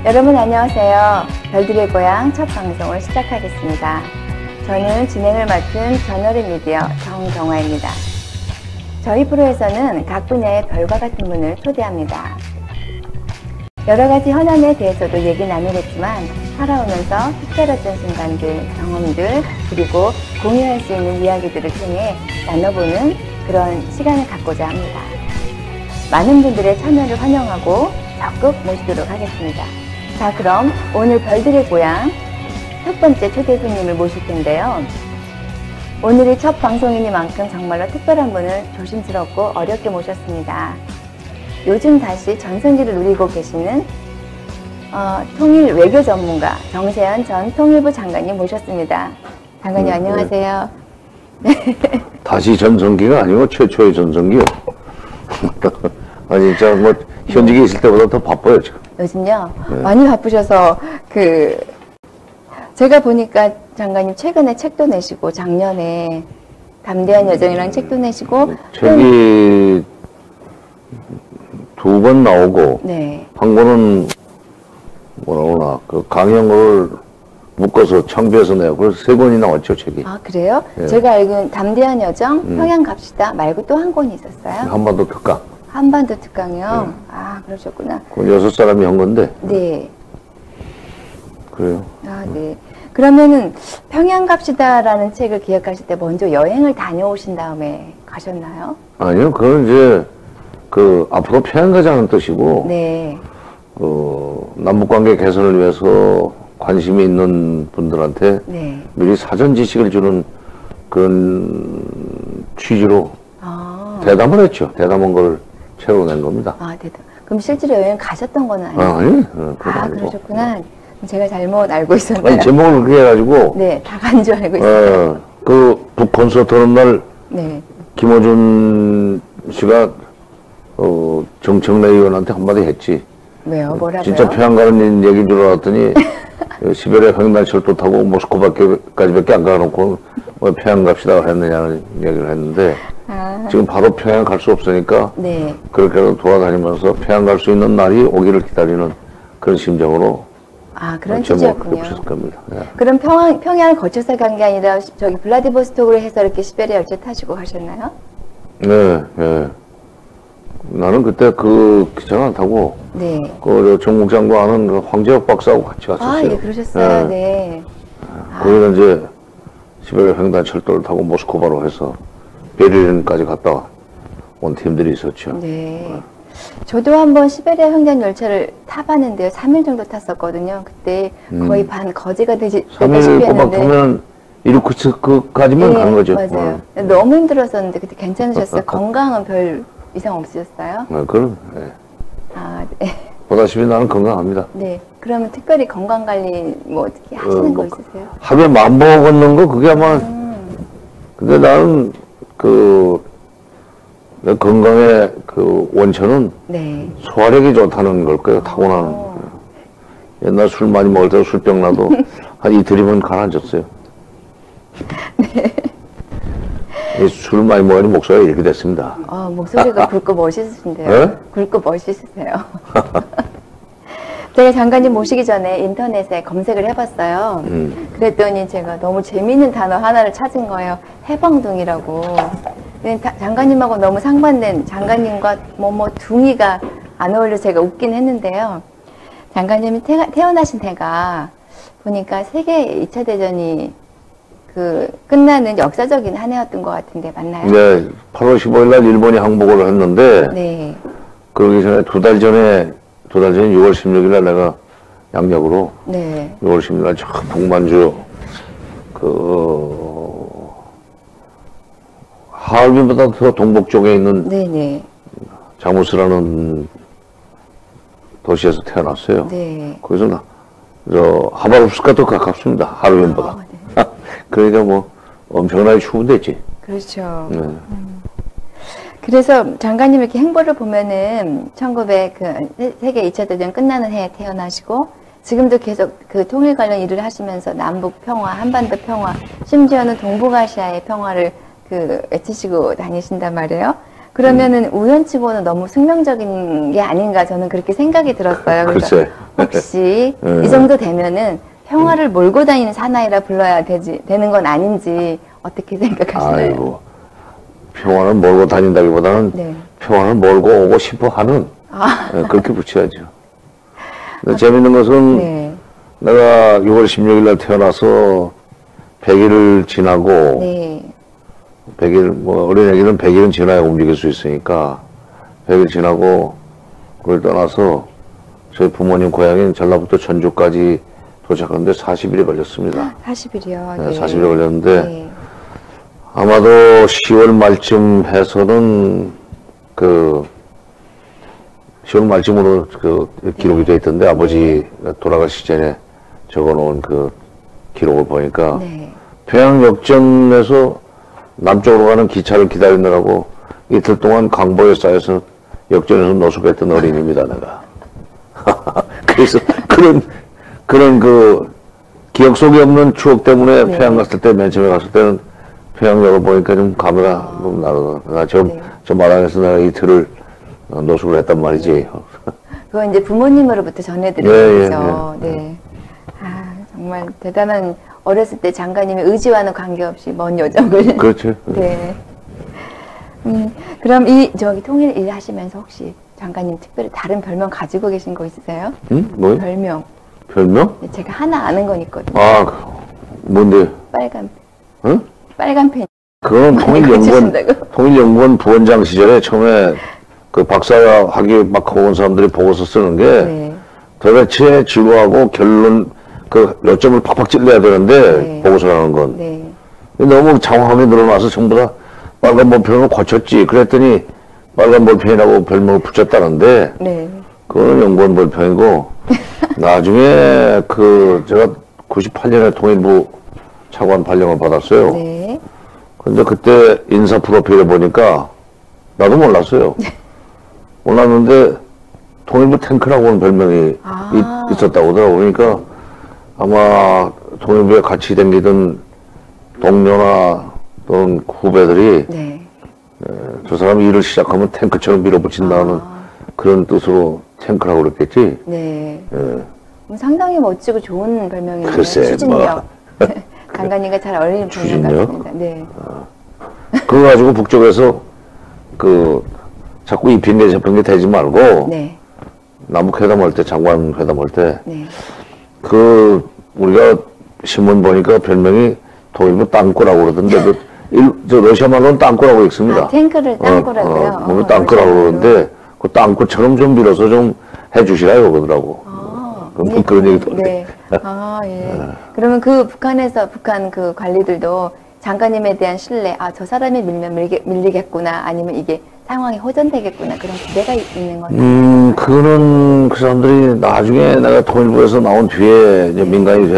여러분 안녕하세요. 별들의 고향 첫 방송을 시작하겠습니다. 저는 진행을 맡은 저널의 미디어 정경화입니다. 저희 프로에서는 각 분야의 별과 같은 분을 초대합니다. 여러 가지 현안에 대해서도 얘기 나누겠지만 살아오면서 특별했던 순간들, 경험들, 그리고 공유할 수 있는 이야기들을 통해 나눠보는 그런 시간을 갖고자 합니다. 많은 분들의 참여를 환영하고 적극 모시도록 하겠습니다. 자, 그럼 오늘 별들의 고향 첫 번째 초대 손님을 모실 텐데요. 오늘이 첫 방송이니만큼 정말로 특별한 분을 조심스럽고 어렵게 모셨습니다. 요즘 다시 전성기를 누리고 계시는 통일 외교 전문가 정세현 전 통일부 장관님 모셨습니다. 장관님 안녕하세요. 다시 전성기가 아니고 최초의 전성기요. 아니 진짜 뭐 현직에 있을 때보다 더 바빠요 지금. 요즘요? 네. 많이 바쁘셔서 제가 보니까 장관님 최근에 책도 내시고 작년에 담대한 여정이랑 책도 내시고 책이 2번 나오고 네. 한 권은 뭐라고나 그 강형을 묶어서 창비해서 내고 그래서 3권이 나왔죠 책이. 아 그래요? 예. 제가 알기로는 담대한 여정, 평양 갑시다 말고 또 한 권이 있었어요? 한반도 특강. 한반도 특강이요? 네. 아 그러셨구나. 그건 6사람이 한 건데. 네. 그래요. 아 네. 그러면은 평양 갑시다라는 책을 기획하실 때 먼저 여행을 다녀오신 다음에 가셨나요? 아니요, 그건 이제 그 앞으로 평양 가자는 뜻이고. 네. 남북관계 개선을 위해서 관심이 있는 분들한테 네. 미리 사전 지식을 주는 그런 취지로 대담을 했죠. 대담한 걸 책으로 낸 겁니다. 아, 대담. 그럼 실제로 여행 가셨던 건 아니에요? 아니, 아, 그러셨구나. 제가 잘못 알고 있었나요? 아니, 제목을 그렇게 해가지고. 네, 다 간 줄 알고 있어요. 그 북 콘서트 하는 날. 네. 김어준 씨가, 정청래 의원한테 한마디 했지. 왜요? 뭐라고요? 진짜 평양 가는 얘기인 줄 알았더니, 시베리아 횡단철도 타고 모스크바까지밖에 안 가놓고, 왜 평양 갑시다 했느냐는 얘기를 했는데, 지금 바로 평양 갈 수 없으니까, 네. 그렇게 돌아다니면서 평양 갈 수 있는 날이 오기를 기다리는 그런 심정으로, 그런 취지였군요. 붙였을 겁니다. 예. 그럼 평양을 거쳐서 간 게 아니라 저기 블라디보스톡으로 해서 이렇게 시베리아 열차 타시고 가셨나요? 네, 예. 나는 그때 그 기차를 안 타고, 네. 정국 장관은 그 황재혁 박사하고 같이 갔었어요. 예, 그러셨어요. 네. 거기가 이제 시베리아 횡단철도를 타고 모스크바로 해서 베를린까지 갔다 온 팀들이 있었죠. 네. 저도 한번 시베리아 횡단 열차를 타봤는데요. 3일 정도 탔었거든요. 그때 거의 반 거지가 되다시피 3일 꼬박 했는데. 타면 이루크츠크까지만 가는 거죠. 맞아요. 너무 힘들었었는데 그때 괜찮으셨어요? 건강은 별 이상 없으셨어요? 그럼, 네. 네. 보다시피 나는 건강합니다. 네. 그러면 특별히 건강관리 뭐 어떻게 하시는 거 있으세요? 하루에 10,000보 걷는 거 그게 아마 근데 나는 내 건강의 그 원천은 네. 소화력이 좋다는 걸 거예요. 타고나는. 옛날 술 많이 먹을 때 술병 나도 한 이틀이면 가라앉았어요. 네. 술 많이 먹으니 목소리가 이렇게 됐습니다. 목소리가 굵고 멋있으신데요. 네? 굵고 멋있으세요. 제가 장관님 모시기 전에 인터넷에 검색을 해봤어요. 그랬더니 제가 너무 재미있는 단어 하나를 찾은 거예요. 해방둥이라고. 장관님하고 너무 상반된 장관님과 둥이가 안 어울려 제가 웃긴 했는데요. 장관님이 태어나신 해가 보니까 세계 2차 대전이 끝나는 역사적인 한 해였던 것 같은데 맞나요? 네, 8월 15일 날 일본이 항복을 했는데 네. 그러기 전에 2달 전에 6월 16일 날 내가 양력으로 네. 6월 16일 날 저 북만주 하얼빈보다 더 동북 쪽에 있는 네네. 자무스라는 도시에서 태어났어요. 네. 거기서 하바롭스크가 더 가깝습니다. 하얼빈보다. 네. 그러니까 뭐 엄청나게 추운 데지. 그렇죠. 네. 그래서 장관님 이렇게 행보를 보면은 세계 2차 대전 끝나는 해에 태어나시고 지금도 계속 통일 관련 일을 하시면서 남북 평화, 한반도 평화, 심지어는 동북아시아의 평화를 외치시고 다니신단 말이에요. 그러면은 우연치고는 너무 숙명적인 게 아닌가 저는 그렇게 생각이 들었어요. 그래서 글쎄. 혹시 네. 이 정도 되면은 평화를 몰고 다니는 사나이라 불러야 되는 건 아닌지 어떻게 생각하시나요? 아이고, 평화를 몰고 다닌다기보다는 네. 평화를 몰고 오고 싶어 하는, 아, 그렇게 붙여야죠. 근데 재밌는 것은 네. 내가 6월 16일 날 태어나서 100일을 지나고, 네. 100일, 뭐, 어린애기는 100일은 지나야 움직일 수 있으니까, 100일 지나고, 그걸 떠나서, 저희 부모님 고향인 전라북도 전주까지 도착하는데 40일이 걸렸습니다. 40일이요. 네, 40일이 걸렸는데, 네. 아마도 10월 말쯤 해서는, 10월 말쯤으로 기록이 돼 있던데, 아버지가 돌아가시기 전에 적어 놓은 그 기록을 보니까, 네. 평양 역전에서 남쪽으로 가는 기차를 기다리느라고 이틀 동안 강보에 쌓여서 역전에서 노숙했던 어린입니다, 내가. 그래서 그런 기억 속에 없는 추억 때문에 네. 평양 갔을 때, 맨 처음에 갔을 때는 평양역을 보니까 좀 감회가 좀 나더라. 저 마당에서 내가 이틀을 노숙을 했단 말이지. 그건 이제 부모님으로부터 전해드린 예, 거죠. 예, 예. 네. 아, 정말 대단한 어렸을 때 장관님의 의지와는 관계없이 먼 여정을. 그렇죠. 네. 그럼 통일 일 하시면서 혹시 장관님 특별히 다른 별명 가지고 계신 거 있으세요? 응? 뭐요? 별명. 별명? 제가 하나 아는 건 있거든요. 아, 뭔데? 빨간, 응? 빨간 펜. 그건 가르쳐준다고? 통일연구원 부원장 시절에 처음에 그 박사학위 막 하고 온 사람들이 보고서 쓰는 게 네. 도대체 지구하고 결론 그 요점을 팍팍 찔러야 되는데 네. 보고서라는 건 네. 너무 장황하게 늘어나서 전부 다 빨간 볼펜으로 고쳤지. 그랬더니 빨간 볼펜이라고 별명을 붙였다는데 네. 그거는 연구원 볼펜이고 나중에 제가 98년에 통일부 차관 발령을 받았어요. 네. 근데 그때 인사 프로필에 보니까 나도 몰랐어요. 몰랐는데 통일부 탱크라고 하는 별명이 아. 있었다고 하더라고요. 그러니까 아마 통일부에 같이 다니던 동료나 또는 후배들이 네. 저 사람이 일을 시작하면 탱크처럼 밀어붙인다는 그런 뜻으로 탱크라고 그랬겠지. 네. 예. 상당히 멋지고 좋은 별명이네요. 글쎄, 추진력. 장관님과 잘 어울리는 별명 추진력? 같습니다. 네. 그거 가지고 북쪽에서 자꾸 입힌 잡힌 게 되지 말고 네. 남북 회담할 때 장관 회담할 때 네. 우리가 신문 보니까 별명이 통일부 땅꼬라고 그러던데 저 러시아 말로는 땅꼬라고 읽습니다. 아, 탱크를 땅꼬라고요? 몸이 땅꼬라고 그러는데 그 땅꼬처럼 좀 밀어서 좀 해주시라고 그러더라고. 그런 얘기도 네. 아, 예. 그러면 북한 그 관리들도 장관님에 대한 신뢰, 저 사람이 밀면 밀리겠구나, 아니면 이게 상황이 호전되겠구나, 그런 기대가 있는 건가요? 그거는 그 사람들이 나중에 내가 통일부에서 나온 뒤에, 이제 민간이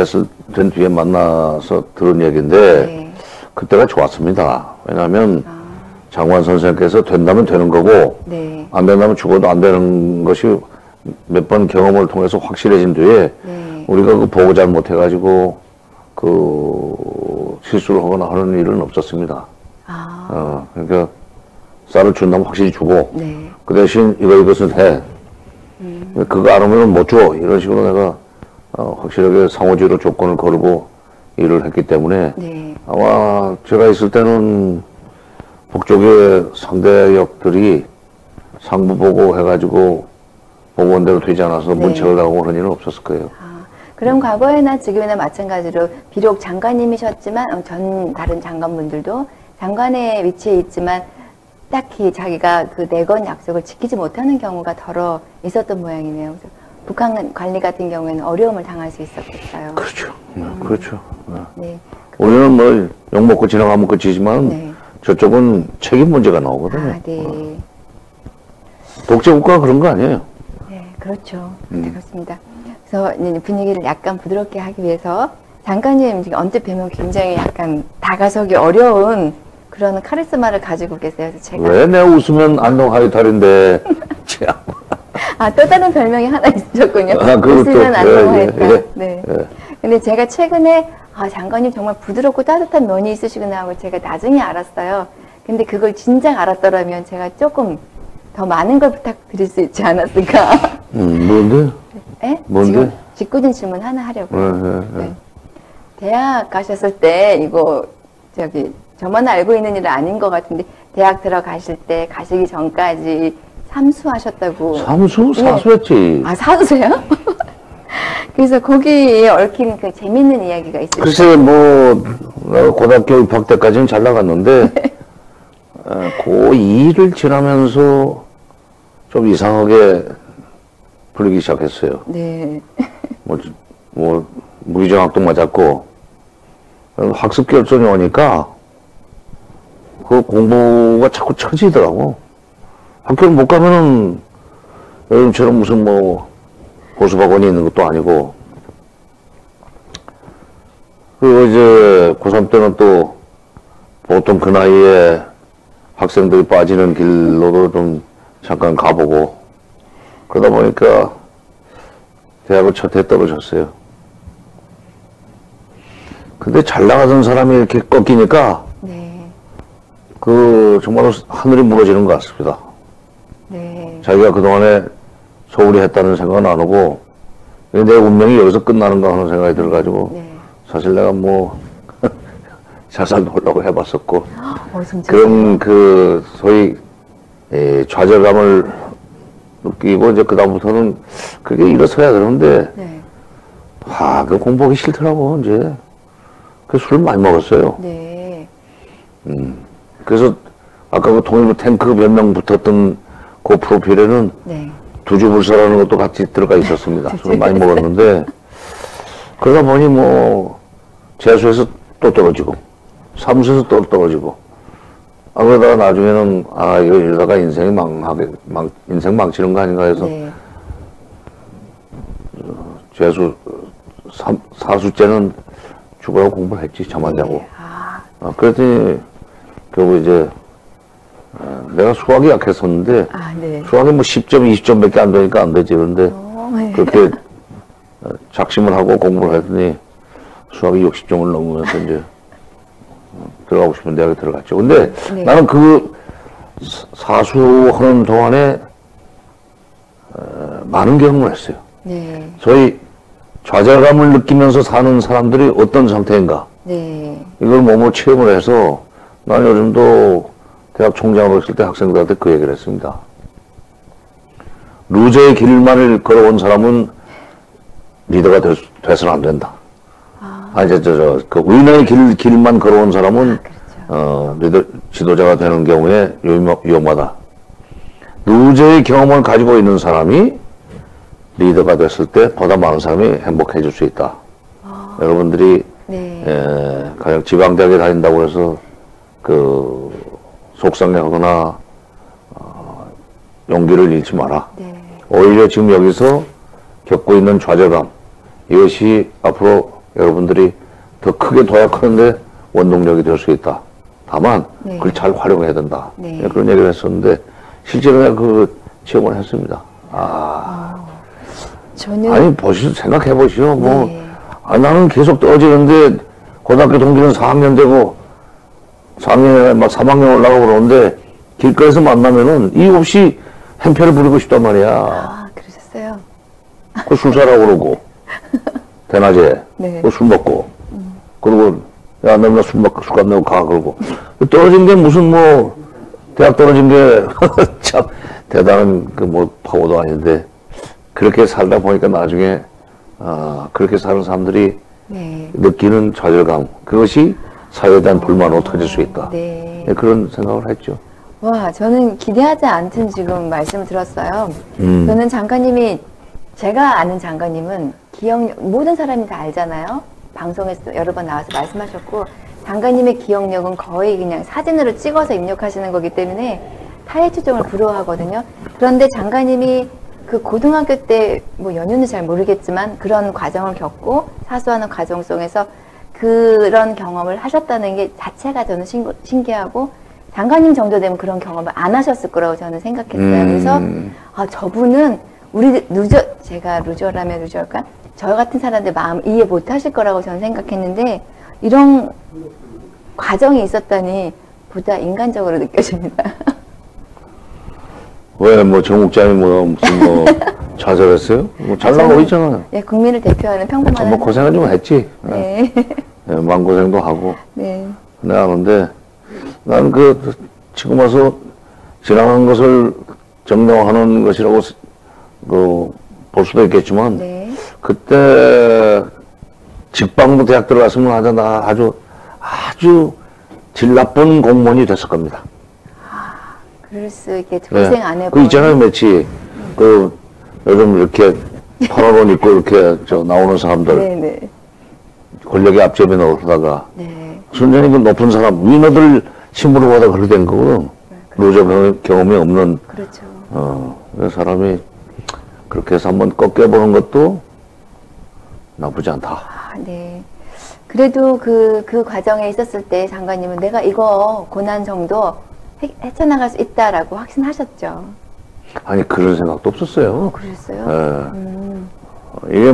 된 뒤에 만나서 들은 얘기인데, 네. 그때가 좋았습니다. 왜냐하면 장관 선생님께서 된다면 되는 거고, 네. 안 된다면 죽어도 안 되는 것이 몇 번 경험을 통해서 확실해진 뒤에, 네. 우리가 보고 잘못해가지고, 실수를 하거나 하는 일은 없었습니다. 그러니까, 쌀을 준다면 확실히 주고, 네. 그 대신 이것은 해. 그거 안 오면 못 줘. 이런 식으로 내가 확실하게 상호지로 조건을 걸고 일을 했기 때문에 네. 아마 제가 있을 때는 북쪽의 상대역들이 상부 보고 해가지고 보고원대로 되지 않아서 네. 문책을 당하고 그런 일은 없었을 거예요. 그럼 과거에나 지금이나 마찬가지로 비록 장관님이셨지만 다른 장관분들도 장관의 위치에 있지만 딱히 자기가 그 내건 약속을 지키지 못하는 경우가 덜어 있었던 모양이네요. 그래서 북한 관리 같은 경우에는 어려움을 당할 수 있었겠어요. 그렇죠. 그렇죠. 네. 우리는 뭐 욕먹고 지나가면 끝이지만 네. 저쪽은 책임 문제가 나오거든요. 네. 독재국가가 그런 거 아니에요. 네, 그렇죠. 네, 그렇습니다. 그래서 이제 분위기를 약간 부드럽게 하기 위해서 장관님 지금 언뜻 뵈면 굉장히 약간 다가서기 어려운 그런 카리스마를 가지고 계세요. 그래서 제가 왜 내 웃으면 안동하이 탈인데. 또 다른 별명이 하나 있으셨군요. 그것도, 웃으면 안동하이탈. 예. 네. 근데 제가 최근에 장관님 정말 부드럽고 따뜻한 면이 있으시구나 하고 제가 나중에 알았어요. 근데 그걸 진작 알았더라면 제가 조금 더 많은 걸 부탁드릴 수 있지 않았을까. 뭔데? 예? 뭔데? 지금 짓궂은 질문 하나 하려고요. 네. 네. 대학 가셨을 때 이거 저만 알고 있는 일은 아닌 것 같은데 대학 들어가실 때 가시기 전까지 삼수하셨다고. 사수했지. 아, 사수세요? 그래서 거기에 얽힌 그 재밌는 이야기가 있어요. 글쎄, 내가 고등학교 입학 때까지는 잘 나갔는데, 고2를 지나면서 좀 이상하게 불리기 시작했어요. 네. 무기정학도 맞았고, 학습 결손이 오니까, 그 공부가 자꾸 처지더라고. 학교를 못 가면은, 요즘처럼 무슨 보수학원이 있는 것도 아니고, 그리고 이제 고3 때는 또 보통 그 나이에 학생들이 빠지는 길로도 좀 잠깐 가보고, 그러다 보니까 대학을 첫 해 떨어졌어요. 근데 잘 나가던 사람이 이렇게 꺾이니까, 네. 정말로 하늘이 무너지는 것 같습니다. 네. 자기가 그동안에 소홀히 했다는 생각은 안 오고, 내 운명이 여기서 끝나는가 하는 생각이 들어가지고, 네. 사실 내가 자살도 하려고 해봤었고, 진짜요? 그런 소위, 좌절감을 느끼고, 이제 그다음부터는 그게 일어서야 되는데, 네. 그 공부하기 싫더라고, 이제. 술 많이 먹었어요. 네. 그래서 아까 그 통일부 탱크 몇 명 붙었던 그 프로필에는 네. 두주불사라는 것도 같이 들어가 있었습니다. 술 많이 먹었는데, 그러다 보니 재수에서 또 떨어지고, 사무소에서 또 떨어지고, 그러다가 나중에는, 이러다가 인생이 인생 망치는 거 아닌가 해서, 네. 사수째는 죽으라고 공부를 했지, 잠 안 자고. 네. 그랬더니, 결국 이제, 내가 수학이 약했었는데, 네. 수학이 10점, 20점밖에 안 되니까 안 되지. 그런데, 네. 그렇게 작심을 하고 공부를 했더니, 수학이 60점을 넘으면서 이제, 들어가고 싶은 대학에 들어갔죠. 근데 네. 나는 사수하는 동안에, 많은 경험을 했어요. 네. 소위 좌절감을 느끼면서 사는 사람들이 어떤 상태인가. 네. 이걸 몸으로 체험을 해서 나는 요즘도 대학 총장으로 있을 때 학생들한테 그 얘기를 했습니다. 루저의 길만을 걸어온 사람은 리더가 돼서는 안 된다. 그 위너의 길만 걸어온 사람은 그렇죠. 지도자가 되는 경우에 위험하다. 루저의 경험을 가지고 있는 사람이 리더가 됐을 때 보다 많은 사람이 행복해질 수 있다. 여러분들이 네. 가령 지방대학에 다닌다고 해서 속상해하거나 용기를 잃지 마라. 네. 오히려 지금 여기서 겪고 있는 좌절감, 이것이 앞으로 여러분들이 더 크게 도약하는데 원동력이 될 수 있다. 다만 네. 그걸 잘 활용해야 된다. 네. 그런 얘기를 했었는데 실제로 내가 그 체험을 했습니다. 저는 생각해 보시오. 네. 나는 계속 떨어지는데 고등학교 동기는 4학년 되고 4학년에 막 3학년 올라가고 그러는데 길거리에서 만나면은 이유 없이 행패를 부리고 싶단 말이야. 그러셨어요? 술 사라고 그러고 대낮에 네. 술 먹고 그리고 야 너 술값 내고 가 그러고 떨어진 게 무슨 대학 떨어진 게 참 대단한 파고도 아닌데 그렇게 살다 보니까 나중에 그렇게 사는 사람들이 네. 느끼는 좌절감 그것이 사회에 대한 불만으로 터질 수 있다. 네. 그런 생각을 했죠. 와, 저는 기대하지 않던 지금 말씀을 들었어요. 저는 장관님이, 제가 아는 장관님은 모든 사람이 다 알잖아요. 방송에서 여러 번 나와서 말씀하셨고, 장관님의 기억력은 거의 그냥 사진으로 찍어서 입력하시는 거기 때문에 타의 추종을 부러워하거든요. 그런데 장관님이 그 고등학교 때 연유는 잘 모르겠지만 그런 과정을 겪고 사수하는 과정 속에서 그런 경험을 하셨다는 게 자체가 저는 신기하고 장관님 정도 되면 그런 경험을 안 하셨을 거라고 저는 생각했어요. 그래서 저분은 제가 루저라면 루저일까? 저 같은 사람들 마음 이해 못 하실 거라고 저는 생각했는데 이런 과정이 있었다니 보다 인간적으로 느껴집니다. 왜 정국장이 무슨 좌절했어요? 뭐 잘 저는, 나가고 있잖아요. 네, 국민을 대표하는 평범한. 뭐 고생을 좀 했지. 네. 네, 마음고생도 하고. 네. 내가 하는데, 나는 지금 와서 지나간 것을 정당화하는 것이라고, 볼 수도 있겠지만, 네. 그때, 직방도 대학 들어갔으면 아주 질 나쁜 공무원이 됐을 겁니다. 그럴 수 있겠죠. 고생 안 해본. 그 있잖아요, 매치. 요즘 이렇게 파란 옷 입고 이렇게 나오는 사람들. 네네. 권력의 앞잡이 나오다가. 네. 순전히 그 높은 사람, 위너들 신분을 받아 그렇게 된 거거든. 노조 경험이 없는. 그렇죠. 그 사람이 그렇게 해서 한번 꺾여보는 것도 나쁘지 않다. 아, 네. 그래도 그 과정에 있었을 때 장관님은 내가 이거 고난 정도 헤쳐나갈 수 있다라고 확신하셨죠? 아니, 그런 생각도 없었어요. 그러셨어요? 예. 이게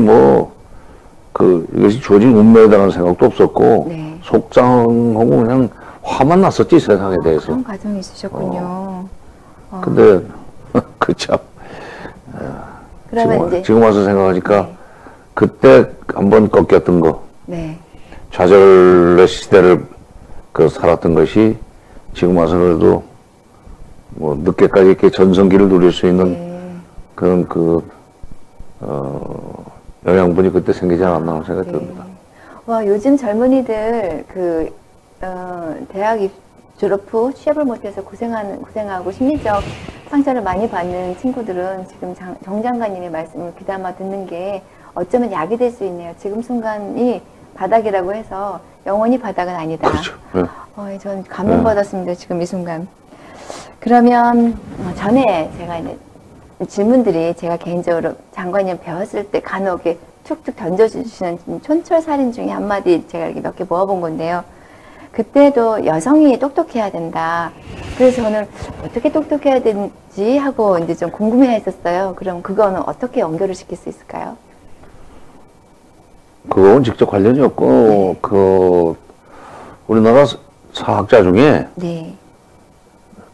이것이 조직 운명이라는 생각도 없었고, 네. 속상하고 그냥 화만 났었지, 세상에 대해서. 그런 과정이 있으셨군요. 근데, 그 참. 그러면 이제. 지금 와서 생각하니까, 네. 그때 한번 꺾였던 거, 네. 좌절의 시대를 살았던 것이, 지금 와서 그래도, 늦게까지 이렇게 전성기를 누릴 수 있는 네. 그런 영양분이 그때 생기지 않았나 하는 생각이 듭니다. 와, 요즘 젊은이들 대학 졸업 후 취업을 못해서 고생하고 심리적 상처를 많이 받는 친구들은 지금 정 장관님의 말씀을 귀담아 듣는 게 어쩌면 약이 될 수 있네요. 지금 순간이 바닥이라고 해서 영원히 바닥은 아니다. 그렇죠. 네. 전 감동받았습니다. 지금 이 순간. 그러면 전에 제가 이제 질문들이 제가 개인적으로 장관님 배웠을 때 간혹 이렇게 툭툭 던져주시는 촌철살인 중에 한마디 제가 이렇게 몇 개 모아본 건데요. 그때도 여성이 똑똑해야 된다. 그래서 저는 어떻게 똑똑해야 되는지 하고 이제 좀 궁금해 했었어요. 그럼 그거는 어떻게 연결을 시킬 수 있을까요? 그건 직접 관련이 없고, 우리나라 사학자 중에 네.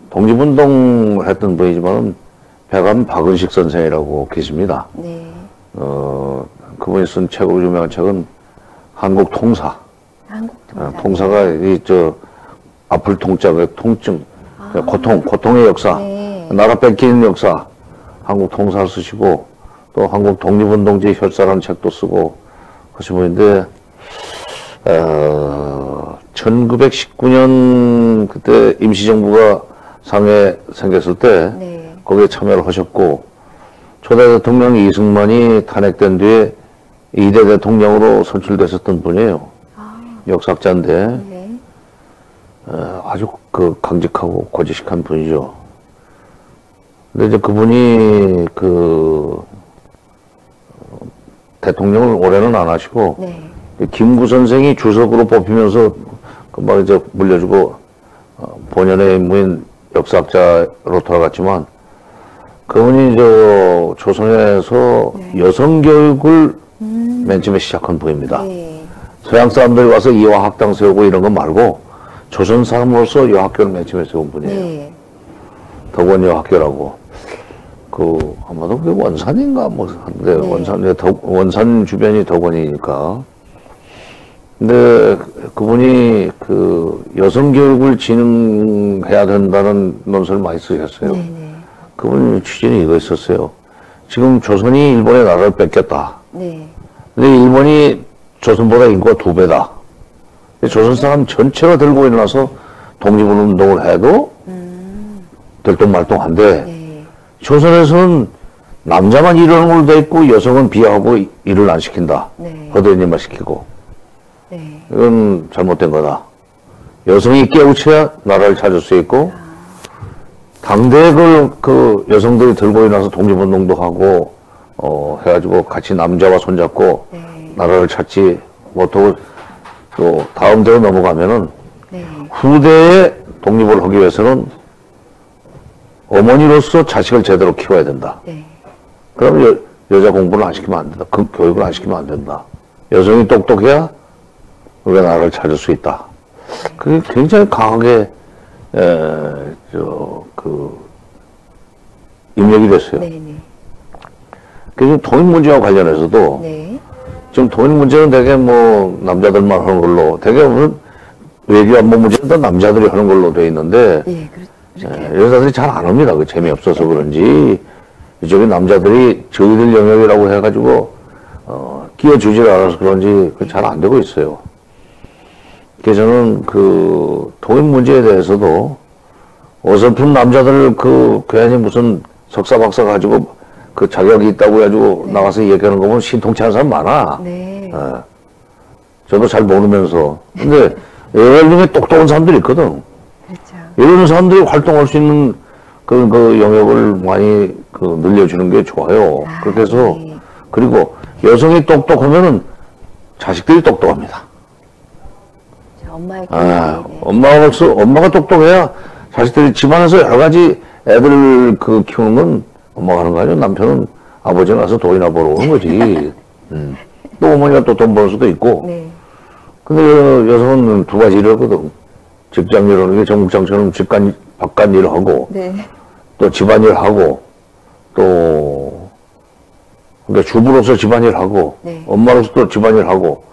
독립운동을 했던 분이지만, 백암 박은식 선생이라고 계십니다. 네. 그분이 쓴 책으로 유명한 책은 한국 통사. 한국 통사. 통사가 아플 통자가 통증, 고통의 역사, 네. 나라 뺏기는 역사, 한국 통사를 쓰시고, 또 한국 독립운동지 혈사라는 책도 쓰고, 하신 분인데, 1919년 그때 임시정부가 상해 생겼을 때, 네. 거기에 참여를 하셨고, 초대 대통령 이승만이 탄핵된 뒤에 2대 대통령으로 선출됐었던 분이에요. 역사학자인데, 네. 아주 강직하고 고지식한 분이죠. 근데 이제 그분이 대통령을 올해는 안 하시고, 네. 김구 선생이 주석으로 뽑히면서 금방 이제 물려주고, 본연의 인물인 역사학자로 돌아갔지만, 그분이 조선에서 네. 여성 교육을 맨 처음에 시작한 분입니다. 네. 서양 사람들이 와서 이화학당 세우고 이런 거 말고, 조선 사람으로서 여학교를 맨 처음에 세운 분이에요. 네. 덕원 여학교라고. 아마도 그게 원산인가, 한데, 네. 원산 주변이 덕원이니까. 근데 그분이 여성 교육을 진흥해야 된다는 논설을 많이 쓰셨어요. 네. 네. 그분 취지는 이거 있었어요. 지금 조선이 일본의 나라를 뺏겼다. 네. 근데 일본이 조선보다 인구가 2배다. 조선 사람 전체가 들고 일어나서 독립운동을 해도 들똥말똥한데, 네. 조선에서는 남자만 일하는 걸로 돼 있고 여성은 비하하고 일을 안 시킨다. 네. 허드렛 일만 시키고. 네. 이건 잘못된 거다. 여성이 깨우쳐야 나라를 찾을 수 있고, 당대에 여성들이 들고 일어나서 독립운동도 하고, 해가지고 같이 남자와 손잡고, 네. 나라를 찾지 못하고, 또 다음 대로 넘어가면은, 네. 후대에 독립을 하기 위해서는 어머니로서 자식을 제대로 키워야 된다. 네. 그럼 여자 공부를 안 시키면 안 된다. 교육을 안 시키면 안 된다. 여성이 똑똑해야 우리가 나라를 찾을 수 있다. 그게 굉장히 강하게, 입력이 됐어요. 네. 네. 그래서 통일 문제와 관련해서도 네. 지금 통일 문제는 되게 뭐 남자들만 하는 걸로 되게 오늘 외교 안보 문제는 다 남자들이 하는 걸로 돼 있는데 예, 여자들이 잘 안 합니다. 그 재미없어서 그런지 이쪽에 남자들이 저희들 영역이라고 해가지고 끼워주질 않아서 그런지 잘 안 되고 있어요. 그래서 저는 그 통일 문제에 대해서도 어설픈 남자들 그 괜히 무슨 석사 박사 가지고 그 자격이 있다고 해가지고 나가서 얘기하는 거 보면 신통치 않은 사람 많아. 네. 저도 잘 모르면서. 근데 여러 중에 똑똑한 사람들이 있거든. 그렇죠. 이런 사람들이 활동할 수 있는 그 영역을 많이 늘려주는 게 좋아요. 그렇게 해서, 네. 그리고 여성이 똑똑하면은 자식들이 똑똑합니다. 엄마의 엄마가 똑똑해야 자식들이 집안에서 여러 가지 애들 키우는 건 엄마가 하는 거 아니야? 남편은 아버지가 가서 돈이나 벌어 오는 거지. 또 어머니가 또 돈 버는 수도 있고. 네. 근데 여성은 두 가지 일을 하거든. 직장 일을 하는 게 정국장처럼 바깥 일을 하고, 네. 또 집안일 하고, 또, 그러니까 주부로서 집안일 하고, 네. 엄마로서 또 집안일 하고,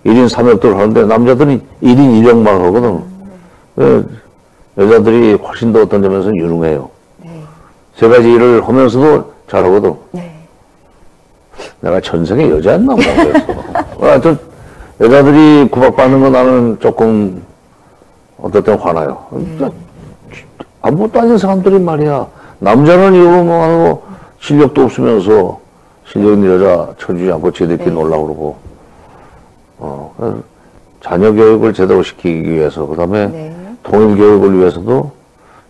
1인 3역들 하는데 남자들은 1인 1역만 하거든. 여자들이 훨씬 더 어떤 점에서는 유능해요. 네. 세 가지 일을 하면서도 잘하거든. 네. 내가 전생에 여자였나 모르겠어. 하여튼 여자들이 구박받는 거 나는 조금 어떨 땐 화나요. 아무것도 아닌 사람들이 말이야. 남자는 이러고 뭐 하고 실력도 없으면서 실력 있는 여자 쳐주지 않고 지들끼리 놀라고 그러고. 자녀 교육을 제대로 시키기 위해서, 그 다음에 통일 교육을 위해서도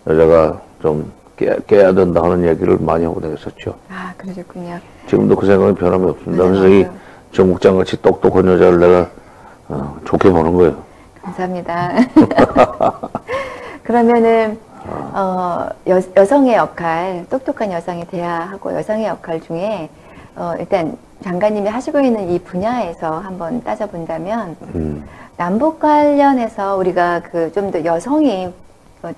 여자가 좀 깨야 된다 하는 얘기를 많이 하고 다녔었죠. 아, 그러셨군요. 지금도 그 생각은 변함이 없습니다. 네, 그래서 이 정국장 같이 똑똑한 여자를 내가 좋게 보는 거예요. 감사합니다. 그러면은 여성의 역할, 똑똑한 여성이 돼야 하고 여성의 역할 중에 일단 장관님이 하시고 있는 이 분야에서 한번 따져본다면 남북 관련해서 우리가 좀 더 여성이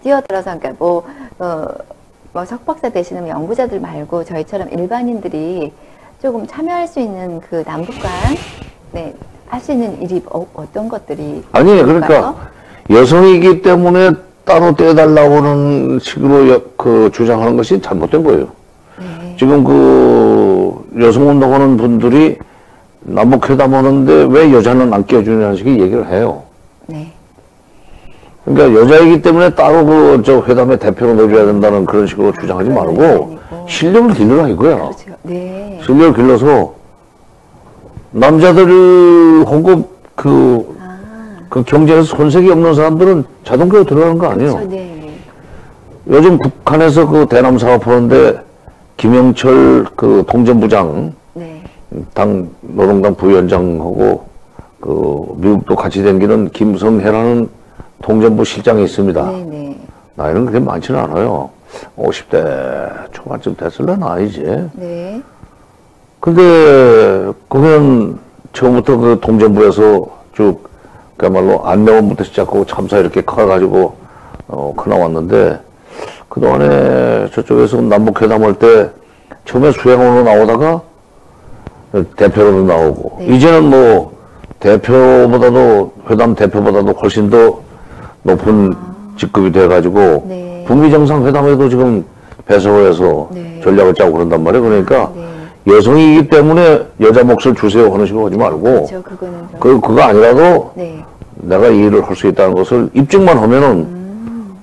뛰어들어서 그러니까 뭐 석박사 되시는 연구자들 말고 저희처럼 일반인들이 조금 참여할 수 있는 그 남북 간 네, 할 수 있는 일이 어떤 것들이 아니 있을까요? 그러니까 여성이기 때문에 따로 떼달라고는 식으로 주장하는 것이 잘못된 거예요. 네. 지금 여성운동하는 분들이 남북회담 하는데 왜 여자는 안 끼워주냐는 식의 얘기를 해요. 네. 그러니까 여자이기 때문에 따로 저 회담에 대표로 넣어줘야 된다는 그런 식으로 주장하지 말고 실력을 길러라 이거야. 그렇죠. 네. 실력을 길러서 남자들하고 그 경제에서 손색이 없는 사람들은 자동적으로 들어가는 거 아니에요. 그렇죠. 네. 요즘 북한에서 대남 사업하는데 김영철 통전부장, 네. 노동당 부위원장하고 미국도 같이 다니는 김성혜라는 통전부 실장이 있습니다. 네. 나이는 그렇게 많지는 않아요. 50대 초반쯤 됐을래나 이제. 네. 근데 그건 처음부터 통전부에서 쭉 그야말로 안내원부터 시작하고 참사 이렇게 커가지고 커나왔는데 그동안에 저쪽에서 남북회담할 때 처음에 수행원으로 나오다가 대표로도 나오고 이제는 뭐 대표보다도 회담 대표보다도 훨씬 더 높은 직급이 돼가지고 북미 정상회담에도 지금 배석을 해서 전략을 짜고 그런단 말이에요. 그러니까 여성이기 때문에 여자 몫을 주세요 하는 식으로 하지 말고 그렇죠. 그거는 그거 아니라도 내가 이 일을 할 수 있다는 것을 입증만 하면은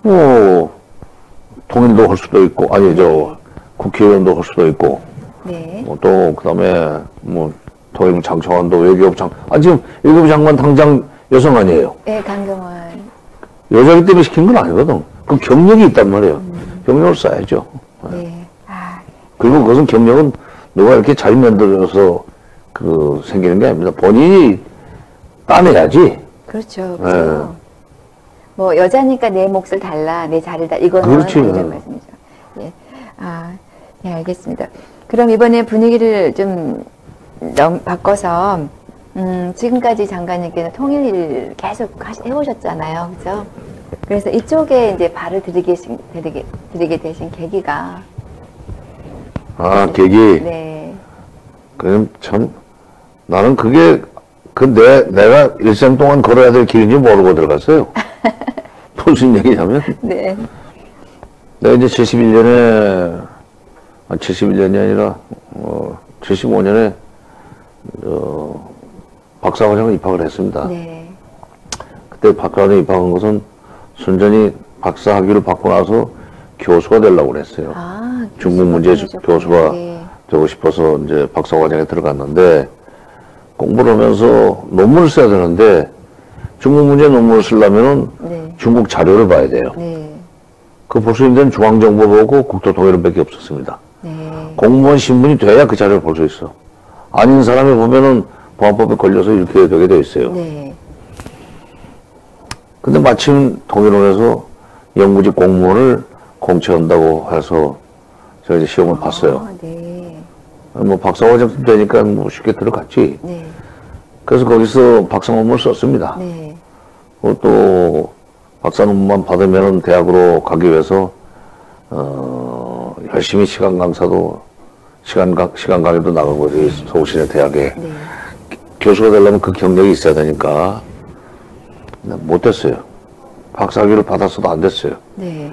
뭐 통일도 할 수도 있고 아니 국회의원도 할 수도 있고 또 그다음에 뭐 통일 장차관도 외교부 지금 외교부 장관 당장 여성 아니에요. 네, 강경원. 여자기 때문에 시킨 건 아니거든. 그 경력이 있단 말이에요. 경력을 쌓야죠. 네. 그리고 그것은 경력은 누가 이렇게 잘 만들어서 생기는 게 아닙니다. 본인이 따내야지. 그렇죠. 그렇죠. 뭐 여자니까 내 몫을 달라, 내 자리를 다 이거는 그렇지. 아니란 말씀이죠. 예. 네, 알겠습니다. 그럼 이번에 분위기를 좀 바꿔서 지금까지 장관님께는 통일 일 계속 해오셨잖아요, 그죠? 그래서 이쪽에 이제 발을 들이게 되신 계기가 계기. 네. 그럼 참, 나는 그게, 내가 일생 동안 걸어야 될 길인지 모르고 들어갔어요. 무슨 얘기냐면, 네. 내가 이제 71년이 아니라, 75년에, 박사과정을 입학을 했습니다. 네. 그때 박사과정에 입학한 것은 순전히 박사 학위를 받고 나서 교수가 되려고 그랬어요. 아, 중국 문제 교수가 네. 되고 싶어서 이제 박사과정에 들어갔는데, 공부를 하면서 논문을 써야 되는데, 중국 문제 논문을 쓰려면은 네. 중국 자료를 봐야 돼요. 네. 그 볼 수 있는 데는 중앙정보보고 국토통일원밖에 없었습니다. 네. 공무원 신분이 돼야 그 자료를 볼 수 있어. 아닌 사람이 보면은 보안법에 걸려서 이렇게 되게 돼 있어요. 네. 근데 마침 통일원에서 연구직 공무원을 공채한다고 해서 제가 이제 시험을 봤어요. 네. 뭐 박사과정 되니까 뭐 쉽게 들어갔지. 네. 그래서 거기서 박사 논문을 썼습니다. 네. 또 박사 논문만 받으면 대학으로 가기 위해서 열심히 시간 강사도 시간 강의도 나가고 서울시내 대학에 네. 교수가 되려면 그 경력이 있어야 되니까 못 됐어요. 박사학위를 받았어도 안 됐어요. 네.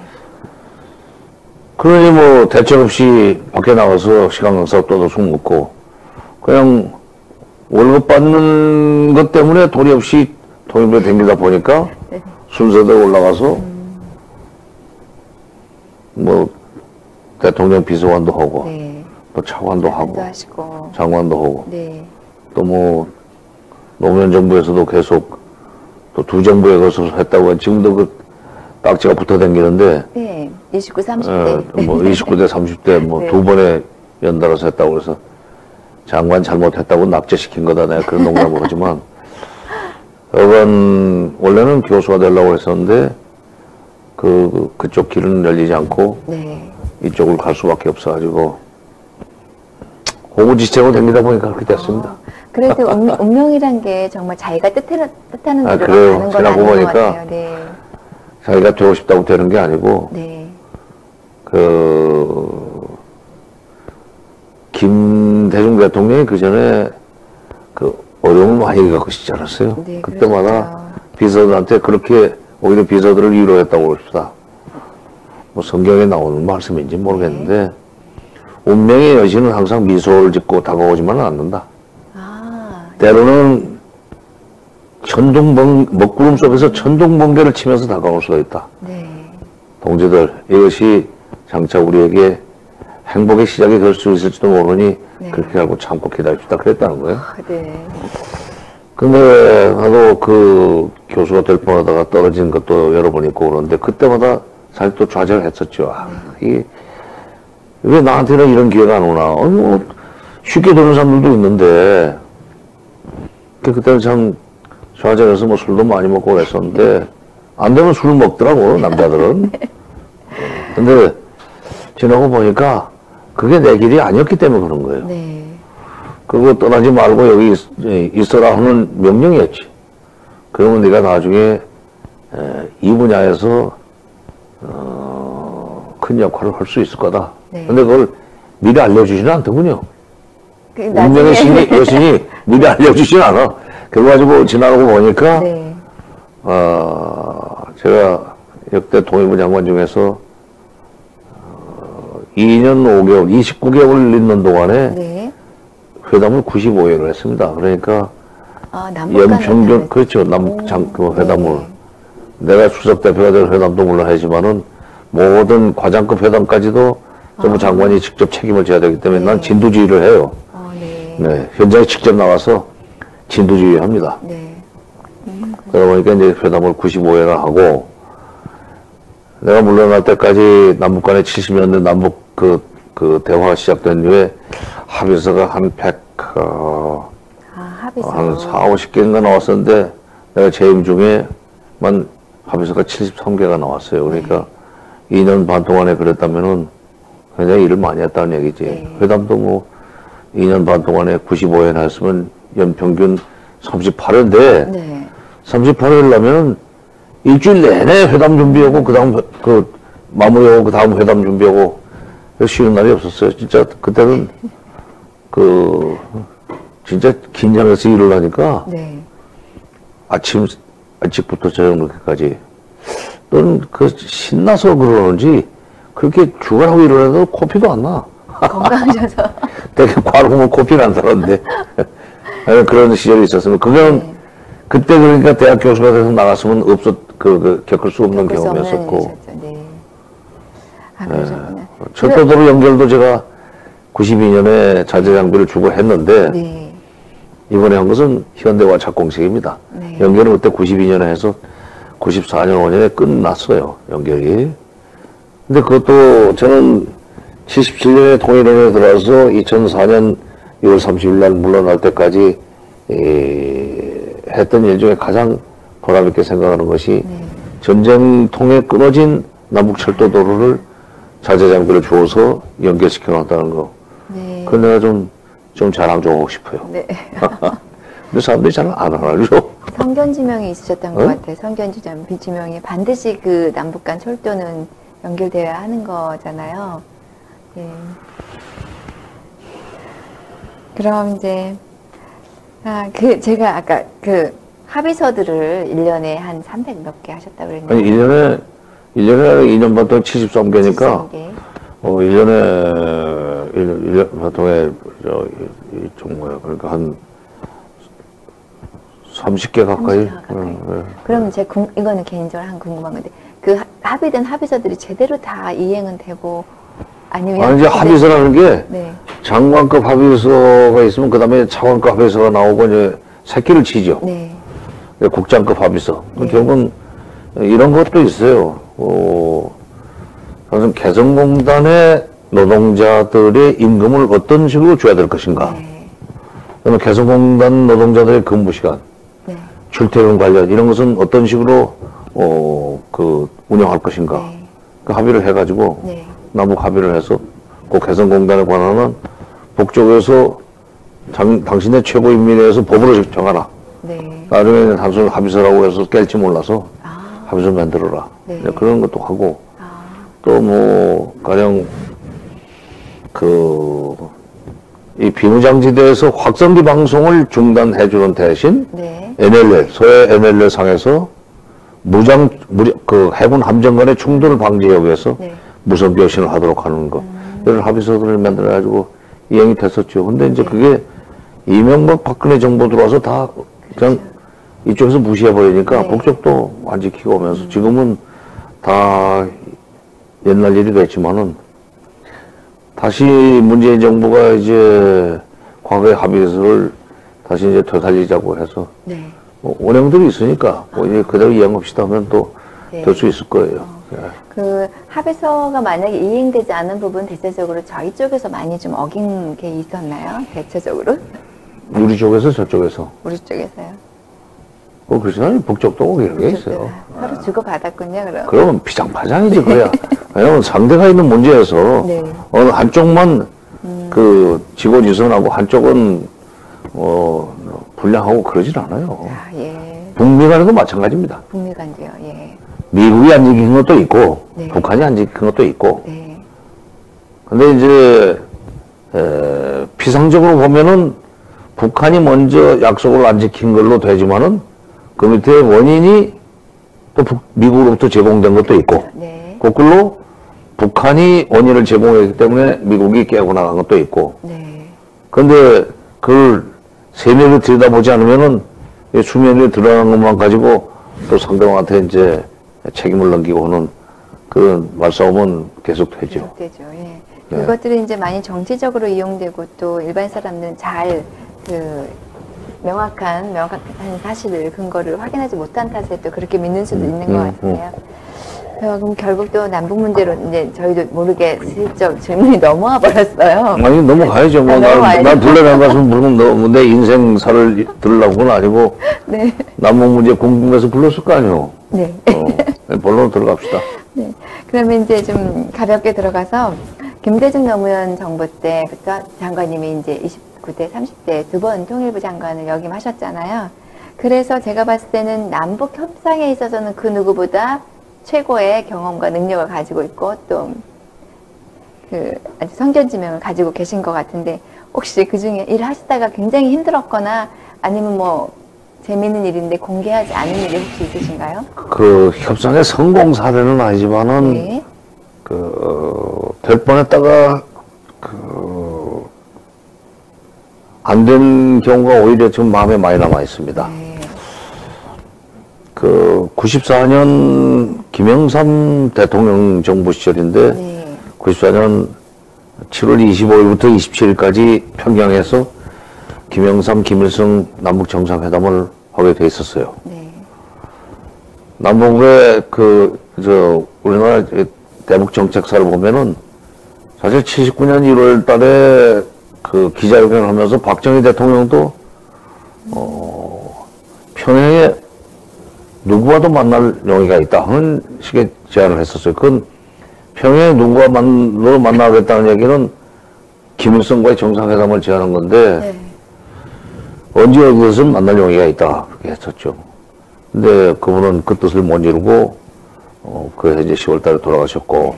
그러니 뭐 대책 없이 밖에 나가서 시간 강사 떠도 술 먹고 그냥 월급 받는 것 때문에 돈이 없이 통일부에 댕기다 보니까 네. 순서대로 올라가서 뭐 대통령 비서관도 하고 네. 또 차관도 하고 하시고. 장관도 하고 네. 또 뭐 노무현 정부에서도 계속 또 두 정부에 가서 했다고 지금도 그 딱지가 붙어 다니는데 네. 29, 30대. 뭐 29대 30대 뭐 네. 두 번에 연달아서 했다고 그래서 장관 잘못했다고 납제시킨 거다 내가 그런 농담을 하지만 여간 원래는 교수가 되려고 했었는데 그쪽 길은 열리지 않고 네. 이쪽을 갈 수밖에 없어가지고 호구지책으로 다니다 보니까 그렇게 됐습니다. 그래도 운명이란 게 정말 자기가 뜻하는 대로 그래요. 가는 건 지나고 아닌 것 보니까 같아요. 네. 자기가 되고 싶다고 되는 게 아니고 네. 김대중 대통령이 그 전에 어려움을 많이 겪고 싶지 않았어요. 네, 그때마다 그렇죠. 비서들한테 그렇게 오히려 비서들을 위로했다고 그럽시다. 뭐 성경에 나오는 말씀인지 모르겠는데 운명의 여신은 항상 미소를 짓고 다가오지만은 않는다. 아, 때로는 먹구름 속에서 천둥번개를 치면서 다가올 수가 있다. 네. 동지들, 이것이 장차 우리에게 행복의 시작이 될 수 있을지도 모르니 네. 그렇게 하고 참고 기다립시다. 그랬다는 거예요. 네. 근데 나도 그 교수가 될 뻔하다가 떨어진 것도 여러 번 있고 그러는데 그때마다 사실 또 좌절을 했었죠. 왜 나한테는 이런 기회가 안 오나. 뭐 쉽게 되는 사람들도 있는데 그때는 참 좌절해서 뭐 술도 많이 먹고 그랬었는데 안 되면 술을 먹더라고 남자들은. 근데 지나고 보니까 그게 내 길이 아니었기 때문에 그런 거예요. 네. 그거 떠나지 말고 여기 있어라 하는 명령이었지. 그러면 네가 나중에 이 분야에서 큰 역할을 할 수 있을 거다. 네. 근데 그걸 미리 알려주지는 않더군요. 운명의 나중에 여신이 미리 알려주지는 않아. 그래가지고 지나고 보니까 네. 제가 역대 통일부 장관 중에서 2년 5개월, 29개월 있는 동안에 네. 회담을 95회를 했습니다. 그러니까 남북 간의 연평균 그렇죠. 그 회담을 내가 수석 대표가 될 회담도 물론 하지만은 모든 과장급 회담까지도 정부 장관이 직접 책임을 져야 되기 때문에 난 진두지휘를 해요. 네. 네, 현장에 직접 나와서 진두지휘 합니다. 네. 그러다 보니까 이제 회담을 95회나 하고 내가 물러날 때까지 남북 간에 70년대 남북 그 대화가 시작된 이후에 합의서가 한 4, 50개인가 나왔었는데 내가 재임 중에만 합의서가 73개가 나왔어요. 그러니까 2년 반 동안에 그랬다면은 굉장히 일을 많이 했다는 얘기지. 네. 회담도 뭐 2년 반 동안에 95회나 했으면 연평균 38회인데 네. 38회를 하면 일주일 내내 회담 준비하고 그다음 마무리하고 그다음 회담 준비하고 쉬는 날이 없었어요. 진짜 그때는 그 진짜 긴장해서 일을 하니까 네. 아침 일찍부터 저녁 늦게까지 또는 그 신나서 그러는지 그렇게 주간하고 일어나도 코피도 안 나. 건강하셔서. 되게 과로면 코피 난다는데 그런 시절이 있었으면 그건 네. 그때 그러니까 대학 교수가 돼서 나갔으면 겪을 수 없는 겪을 수 없는 경험이었었고. 일이셨죠. 네. 아, 그러셨구나. 철도도로 연결도 제가 92년에 자재 장비를 주고 했는데 네. 이번에 한 것은 현대화 착공식입니다. 네. 연결은 그때 92년에 해서 94년 5년에 끝났어요. 연결이. 근데 그것도 저는 77년에 통일원에 들어와서 2004년 6월 30일 날 물러날 때까지 했던 일 중에 가장 보람있게 생각하는 것이 네. 전쟁 통해 끊어진 남북철도도로를 자재장비를 주어서 연결시켜 놨다는 거. 네. 그건 내가 좀 자랑 좀 하고 싶어요. 네. 근데 사람들이 잘 안 알아줘. 성견지명이 있으셨던 것 같아요. 성견지명이 반드시 그 남북 간 철도는 연결되어야 하는 거잖아요. 네. 그럼 이제 제가 아까 그 합의서들을 1년에 한 300 몇 개 하셨다고 그랬는데. 아니, 1년에 2년 반 동안 73개니까 73개. 1년 반 동안에 그러니까 한 30개 가까이. 30개 가까이. 네. 그러면 이거는 개인적으로 한 궁금한 건데 그 합의된 합의서들이 제대로 다 이행은 되고 아니면 아니, 이제 합의서라는 게 네. 장관급 합의서가 있으면 그 다음에 차관급 합의서가 나오고 이제 새끼를 치죠. 네. 국장급 합의서. 네. 결국은 이런 것도 있어요. 우선 개성공단의 노동자들의 임금을 어떤 식으로 줘야 될 것인가. 네. 그다음에 개성공단 노동자들의 근무 시간, 네. 출퇴근 관련 이런 것은 어떤 식으로 운영할 것인가. 네. 그 합의를 해가지고 네. 남북 합의를 해서 그 개성공단에 관한은 북쪽에서 당신의 최고인민회에서 법으로 정하라. 네. 나중에 단순 합의서라고 해서 깰지 몰라서 아. 합의서 만들어라. 네. 그런 것도 하고 아. 또 가령 이 비무장지대에서 확성기 방송을 중단해주는 대신 네. NLL 소해 NLL 상에서 해군 함정 간의 충돌 방지에 위해서 네. 무선 교신을 하도록 하는 것 이런 합의서들을 만들어가지고 이행이 됐었죠. 근데 이제 그게 이명박 박근혜 정부 들어와서 다 그냥 이쪽에서 무시해버리니까 네. 북쪽도 안 지키고 오면서 지금은 다 옛날 일이 됐지만은 다시 문재인 정부가 이제 과거의 합의서를 다시 이제 되살리자고 해서 네. 원행들이 있으니까 이제 그대로 이행합시다 하면 또 네. 될 수 있을 거예요. 예. 그 합의서가 만약에 이행되지 않은 부분 대체적으로 저희 쪽에서 많이 좀 어긴 게 있었나요? 대체적으로? 우리 쪽에서 저쪽에서. 우리 쪽에서요. 그렇지만 북쪽도 이런 게 있어요. 서로 주고받았군요, 그럼. 그러면 피장파장이지, 그래야. 왜냐면 상대가 있는 문제에서 네. 어느 한쪽만 지고지선하고 한쪽은 불량하고 그러질 않아요. 아, 예. 북미 간에도 마찬가지입니다. 북미 간도요, 예. 미국이 안 지킨 것도 있고, 네. 북한이 안 지킨 것도 있고. 네. 근데 이제, 피상적으로 보면은 북한이 먼저 약속을 안 지킨 걸로 되지만은 그 밑에 원인이 또 미국으로부터 제공된 것도 있고, 네. 거꾸로 북한이 원인을 제공했기 때문에 미국이 깨고 나간 것도 있고. 네. 그런데 그걸 세밀히 들여다보지 않으면은 수면 위에 드러난 것만 가지고 또 상대방한테 이제 책임을 넘기고 하는 그런 말싸움은 계속되죠. 계속되죠, 예. 네. 그것들이 이제 많이 정치적으로 이용되고 또 일반 사람들은 잘 명확한 사실을 근거를 확인하지 못한 탓에 또 그렇게 믿는 수도 있는 것 같아요. 그럼 결국 또 남북 문제로 이제 저희도 모르게 슬쩍 질문이 넘어와 버렸어요. 아니, 넘어가야죠. 뭐, 넘어가야죠. 난 둘레랑 가서는 무슨 내 인생사를 들으려고는 아니고, 네. 남북 문제 궁금해서 불렀을 거 아니에요. 네. 본론 들어갑시다. 네. 그러면 이제 좀 가볍게 들어가서 김대중 노무현 정부 때부터 장관님이 이제 29대, 30대 두 번 통일부 장관을 역임하셨잖아요. 그래서 제가 봤을 때는 남북 협상에 있어서는 그 누구보다 최고의 경험과 능력을 가지고 있고 또 아주 성견지명을 가지고 계신 것 같은데, 혹시 그 중에 일을 하시다가 굉장히 힘들었거나 아니면 뭐 재미있는 일인데 공개하지 않은 일이 혹시 있으신가요? 그 협상의 성공 사례는 아니지만은 네. 될 뻔했다가 안 된 경우가 오히려 지금 마음에 많이 남아 있습니다. 네. 94년 김영삼 대통령 정부 시절인데, 네. 94년 7월 25일부터 27일까지 평양에서 김영삼, 김일성 남북 정상회담을 하게 돼 있었어요. 네. 남북의 우리나라 대북 정책사를 보면은 사실 79년 1월 달에 그 기자회견을 하면서 박정희 대통령도 평양에 누구와도 만날 용의가 있다 하는 식의 제안을 했었어요. 그건 평양에 누구와 만나겠다는 얘기는 김일성과의 정상회담을 제안한 건데, 네. 언제 어디서는 만날 용의가 있다 그렇게 했었죠. 근데 그분은 그 뜻을 못 이루고 그 해제 10월 달에 돌아가셨고,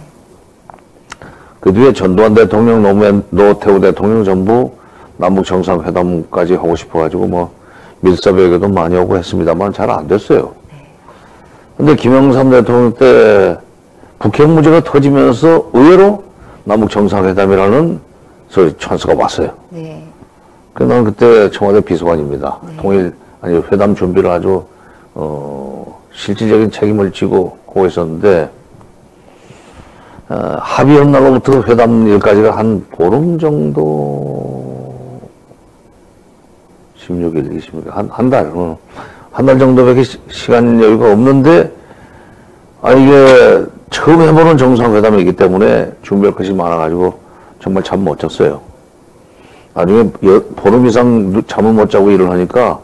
그 뒤에 전두환 대통령, 노태우 대통령 전부 남북 정상회담까지 하고 싶어가지고 뭐 밀사백에도 많이 오고 했습니다만 잘 안 됐어요. 근데 김영삼 대통령 때 북핵 문제가 터지면서 의외로 남북 정상회담이라는 소리 찬스가 왔어요. 네. 그래서 나는 그때 청와대 비서관입니다. 회담 준비를 아주 실질적인 책임을 지고 하고 있었는데, 합의한 날로부터 회담 일까지가 한 보름 정도, 16일, 26일, 한 달, 한 달 정도밖에 시간 여유가 없는데, 이게 처음 해보는 정상회담이기 때문에 준비할 것이 많아가지고 정말 잠 못 잤어요. 나중에 보름 이상 잠을 못 자고 일을 하니까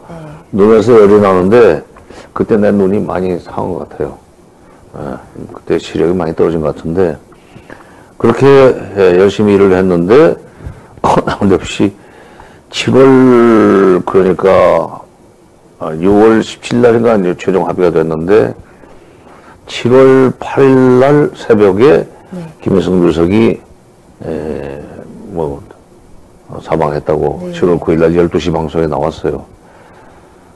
눈에서 열이 나는데, 그때 내 눈이 많이 상한 것 같아요. 그때 시력이 많이 떨어진 것 같은데, 그렇게 열심히 일을 했는데, 난데없이 7월, 그러니까 6월 17일 날인가 이제 최종 합의가 됐는데, 7월 8일 날 새벽에 김일성 주석이 사망했다고 7월 9일 날 12시 방송에 나왔어요.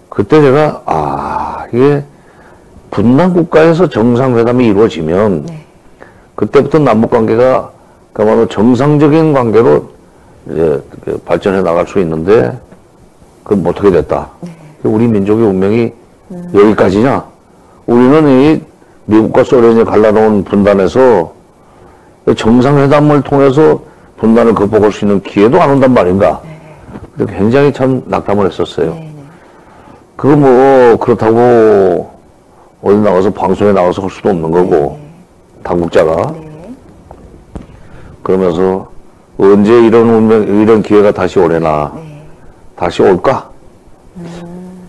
그때 제가 이게 분단 국가에서 정상회담이 이루어지면 그때부터 남북 관계가 그야말로 정상적인 관계로 이제 발전해 나갈 수 있는데, 그건 못하게 됐다. 우리 민족의 운명이 여기까지냐? 우리는 이 미국과 소련이 갈라놓은 분단에서 정상회담을 통해서 분단을 극복할 수 있는 기회도 안 온단 말인가? 굉장히 참 낙담을 했었어요. 그거 그렇다고 어디 나가서 방송에 나가서 할 수도 없는 거고, 당국자가. 그러면서 언제 이런 기회가 다시 오려나, 다시 올까?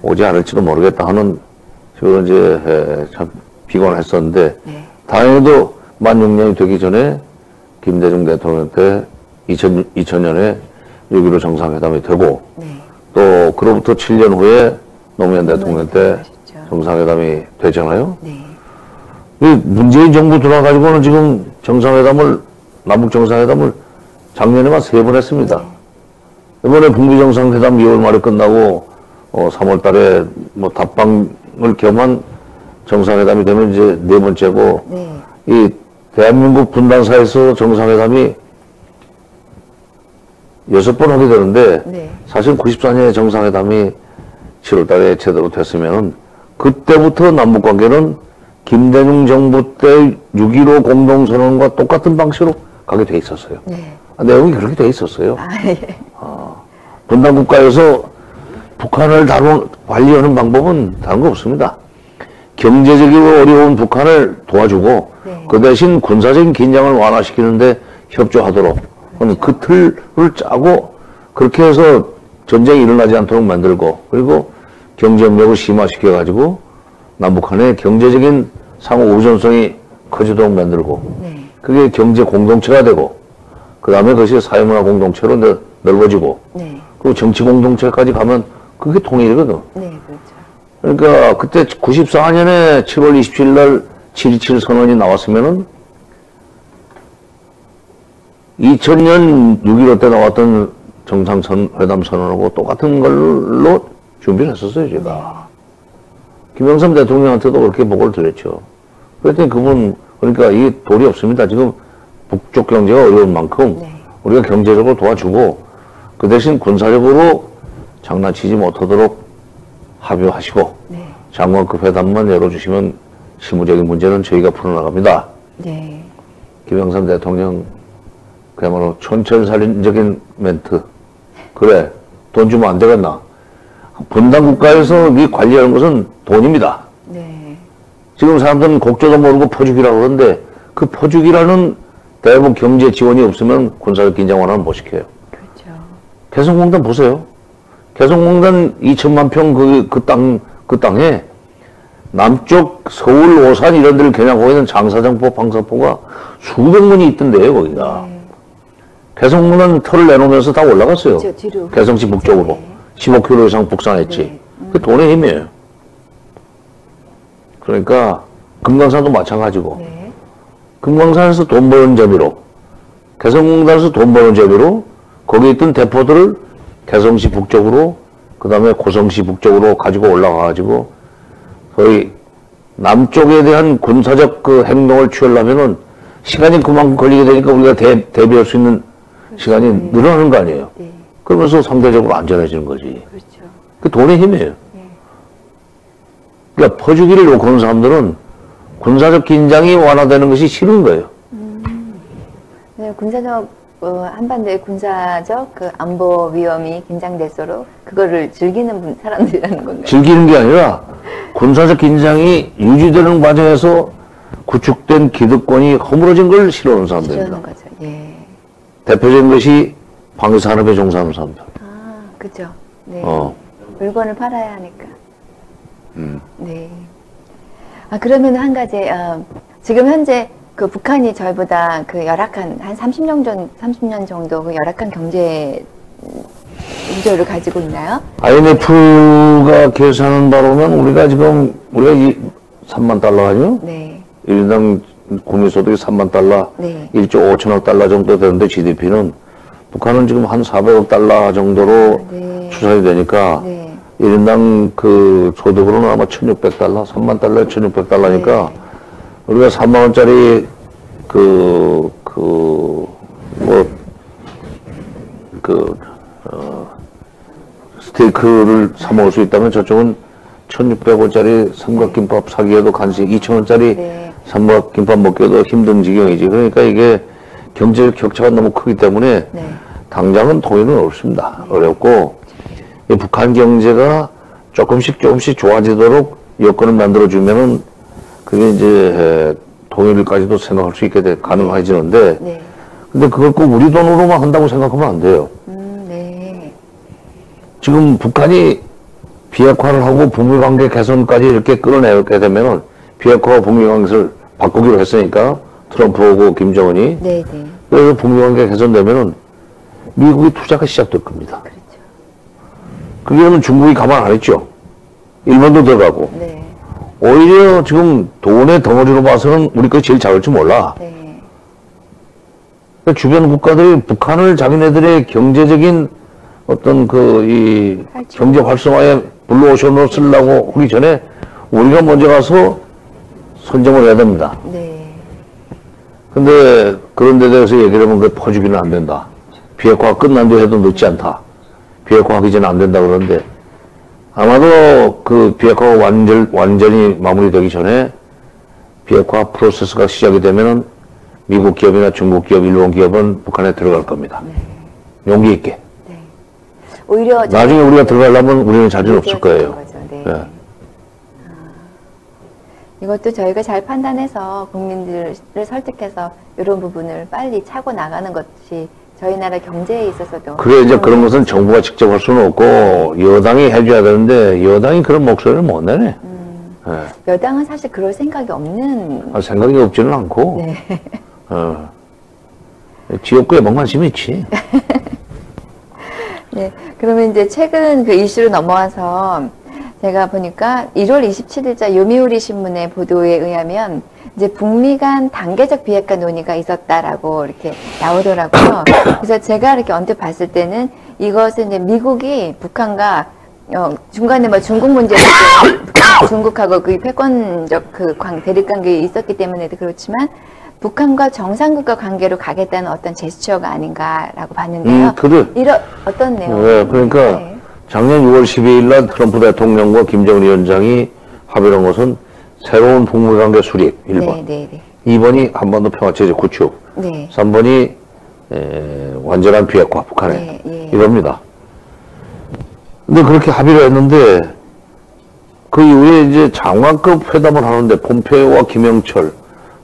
오지 않을지도 모르겠다 하는 식으로 이제 참 비관했었는데, 다행히도 만 6년이 되기 전에 김대중 대통령 때 2000년에 6.15 정상회담이 되고, 또 그로부터 7년 후에 노무현 대통령 때 정상회담이 되잖아요. 문재인 정부 들어와가지고는 지금 남북 정상회담을 작년에만 3번 했습니다. 이번에 북미 정상회담 2월 말에 끝나고 3월 달에 답방을 겸한 정상회담이 되면 이제 4번째고, 이 대한민국 분단사에서 정상회담이 6번 하게 되는데, 사실 94년에 정상회담이 7월 달에 제대로 됐으면 그때부터 남북 관계는 김대중 정부 때 6.15 공동선언과 똑같은 방식으로 가게 돼 있었어요. 내용이 그렇게 돼 있었어요. 분단 국가에서 북한을 관리하는 방법은 다른 거 없습니다. 경제적으로 어려운 북한을 도와주고, 그 대신 군사적인 긴장을 완화시키는데 협조하도록 하는 그 틀을 짜고, 그렇게 해서 전쟁이 일어나지 않도록 만들고, 그리고 경제협력을 심화시켜가지고 남북한의 경제적인 상호 우선성이 커지도록 만들고, 그게 경제 공동체가 되고, 그 다음에 그것이 사회문화 공동체로 넓어지고, 그리고 정치 공동체까지 가면 그게 통일이거든. 그러니까 그때 94년에 7월 27일 날 7.27 선언이 나왔으면은 2000년 6.15 때 나왔던 정상회담 선언하고 똑같은 걸로 준비를 했었어요, 제가. 김영삼 대통령한테도 그렇게 보고를 드렸죠. 그랬더니 그분, 그러니까 이 돌이 없습니다. 지금 북쪽 경제가 어려운 만큼 우리가 경제적으로 도와주고 그 대신 군사적으로 장난치지 못하도록 합의하시고 장관급 회담만 열어주시면 실무적인 문제는 저희가 풀어나갑니다. 네. 김영삼 대통령 그야말로 촌철살인적인 멘트. 그래, 돈 주면 안 되겠나? 분단 국가에서 이 관리하는 것은 돈입니다. 네. 지금 사람들은 곡조도 모르고 퍼주기라고 그러는데 그 퍼주기라는 대북 경제 지원이 없으면 군사적 긴장 완화는 못 시켜요. 그렇죠. 개성공단 보세요. 개성공단 2천만 평 그 땅에 남쪽 서울, 오산 이런 데를 겨냥하고 있는 장사정포, 방사포가 수백 문이 있던데요, 거기가. 개성공단 털을 내놓으면서 다 올라갔어요. 그렇죠, 뒤로. 개성시 북쪽으로. 15km 이상 북상했지. 그 돈의 힘이에요. 그러니까 금강산도 마찬가지고. 금강산에서 돈 버는 재미로, 개성공단에서 돈 버는 재미로 거기 있던 대포들을 개성시 북쪽으로, 그 다음에 고성시 북쪽으로 가지고 올라가가지고 거의 남쪽에 대한 군사적 그 행동을 취하려면은 시간이 그만큼 걸리게 되니까 우리가 대비할 수 있는 시간이 늘어나는 거 아니에요. 그러면서 상대적으로 안전해지는 거지. 그렇죠. 그 돈의 힘이에요. 그러니까 퍼주기를 놓고 오는 사람들은 군사적 긴장이 완화되는 것이 싫은 거예요. 네, 군사적 한반도의 군사적 그 안보 위험이 긴장될수록 그거를 즐기는 사람들이라는 건가요? 즐기는 게 아니라 군사적 긴장이 유지되는 과정에서 구축된 기득권이 허물어진 걸 싫어하는 사람들입니다. 싫어하는 거죠. 예. 대표적인 것이 방위산업에 종사하는 사람들. 아, 그죠. 네. 물건을 팔아야 하니까. 네. 아, 그러면 한 가지, 지금 현재 그 북한이 저희보다 그 열악한, 한 30년 정도 그 열악한 경제 구조를 가지고 있나요? IMF가 계산한 바로는 우리가 이 3만 달러 아니요? 네. 1인당 국민소득이 3만 달러, 네. 1조 5천억 달러 정도 되는데 GDP는 북한은 지금 한 400억 달러 정도로 추산이 되니까 1인당 그 소득으로는 아마 1,600달러, 3만 달러에 1,600달러니까 우리가 3만 원짜리 스테이크를 사 먹을 수 있다면 저쪽은 1,600원짜리 삼각김밥 사기에도 간식 2,000원짜리 삼각김밥 먹기에도 힘든 지경이지. 그러니까 이게 경제적 격차가 너무 크기 때문에 당장은 통일은 어렵습니다. 어렵고 이 북한 경제가 조금씩 좋아지도록 여건을 만들어주면은 그게 이제 통일까지도 생각할 수 있게 가능해지는데 근데 그걸 꼭 우리 돈으로만 한다고 생각하면 안 돼요. 지금 북한이 비핵화를 하고 북미관계 개선까지 이렇게 끌어내게 되면은 비핵화와 북미관계를 바꾸기로 했으니까 트럼프하고 김정은이 그래서 북미관계 개선되면은 미국이 투자가 시작될 겁니다. 그러면 중국이 가만 안 했죠. 일본도 들어가고. 오히려 지금 돈의 덩어리로 봐서는 우리 거 제일 작을지 몰라. 그러니까 주변 국가들이 북한을 자기네들의 경제적인 어떤 이 경제 활성화에 블루오션으로 쓰려고 하기 전에 우리가 먼저 가서 선점을 해야 됩니다. 근데 그런 데 대해서 얘기를 하면 그 퍼주기는 안 된다. 비핵화 끝난 뒤 해도 늦지 않다. 비핵화 하기 전에 안 된다 그러는데 아마도 그 비핵화가 완전히 마무리되기 전에 비핵화 프로세스가 시작이 되면은 미국 기업이나 중국 기업, 일본 기업은 북한에 들어갈 겁니다. 용기 있게. 오히려 나중에 우리가 들어가려면 우리는 자신 없을 거예요. 이것도 저희가 잘 판단해서 국민들을 설득해서 이런 부분을 빨리 차고 나가는 것이 저희 나라 경제에 있어서도. 그래, 이제 그런 것은 정부가 직접 할 수는 없고 여당이 해줘야 되는데 여당이 그런 목소리를 못 내네. 여당은 사실 그럴 생각이 없는. 생각이 없지는 않고. 지역구에 뭐 관심이 있지. 네, 그러면 이제 최근 그 이슈로 넘어와서 제가 보니까 1월 27일자 요미우리 신문의 보도에 의하면 이제 북미 간 단계적 비핵화 논의가 있었다라고 이렇게 나오더라고요. 그래서 제가 이렇게 언뜻 봤을 때는 이것은 이제 미국이 북한과 중간에 뭐 중국 문제도 중국하고 그 패권적 그 대립 관계에 있었기 때문에도 그렇지만 북한과 정상국가 관계로 가겠다는 어떤 제스처가 아닌가라고 봤는데요. 어떤 내용? 네, 그러니까 네. 작년 6월 12일 날 트럼프 대통령과 김정은 위원장이 합의한 것은 새로운 북미 관계 수립 1번. 네. 2번이 한반도 평화체제 구축. 네. 3번이 완전한 비핵화 북한에. 이겁니다. 근데 그렇게 합의를 했는데 그 이후에 이제 장관급 회담을 하는데 폼페이오와 김영철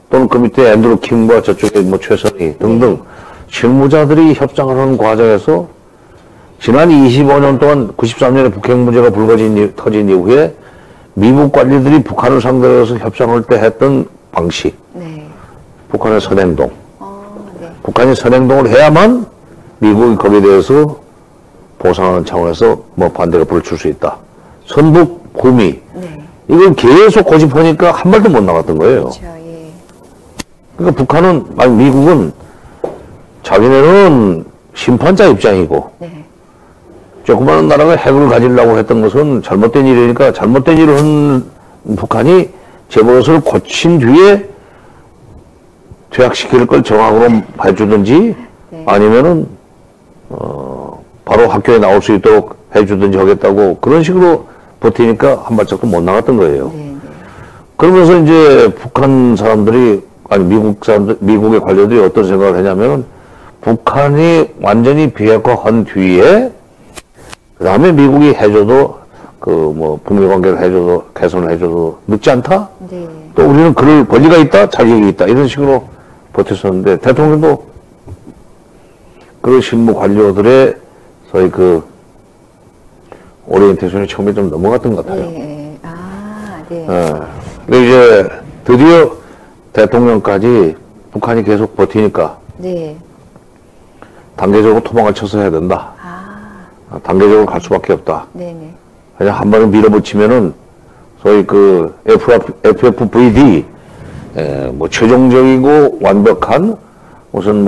또는 그 밑에 앤드루 킴과 저쪽에 뭐 최선희 등등 실무자들이 협상을 하는 과정에서 지난 25년 동안 93년에 북핵 문제가 터진 이후에 미국 관리들이 북한을 상대로 해서 협상할 때 했던 방식. 네. 북한의 선행동. 네. 북한이 선행동을 해야만 미국이 거기에 대해서 보상하는 차원에서 뭐 반대가 불을 수 있다. 선북, 구미. 네. 이걸 계속 고집하니까 한 발도 못 나갔던 거예요. 그렇죠. 예. 그러니까 북한은, 아니, 미국은 자기네는 심판자 입장이고, 네. 조그마한 나라가 핵을 가지려고 했던 것은 잘못된 일이니까 잘못된 일을 한 북한이 제버릇을 고친 뒤에 퇴학시킬 걸 정학으로 해주든지 네. 아니면은, 바로 학교에 나올 수 있도록 해주든지 하겠다고 그런 식으로 버티니까 한 발짝도 못 나갔던 거예요. 네. 그러면서 이제 북한 사람들이, 아니, 미국의 관료들이 어떤 생각을 했냐면 북한이 완전히 비핵화한 뒤에 그 다음에 미국이 해줘도 북미 관계를 해줘도 개선을 해줘도 늦지 않다. 네. 또 우리는 그럴 권리가 있다, 자격이 있다 이런 식으로 버텼었는데 대통령도 그런 실무 관료들의 소위 오리엔테이션이 처음에 좀 넘어갔던 것 같아요. 네. 네. 근데 이제 드디어 대통령까지 북한이 계속 버티니까 네. 단계적으로 토막을 쳐서 해야 된다. 단계적으로 갈 수밖에 없다. 네네. 그냥 한 번을 밀어붙이면은 소위 FFVD 뭐 최종적이고 완벽한 우선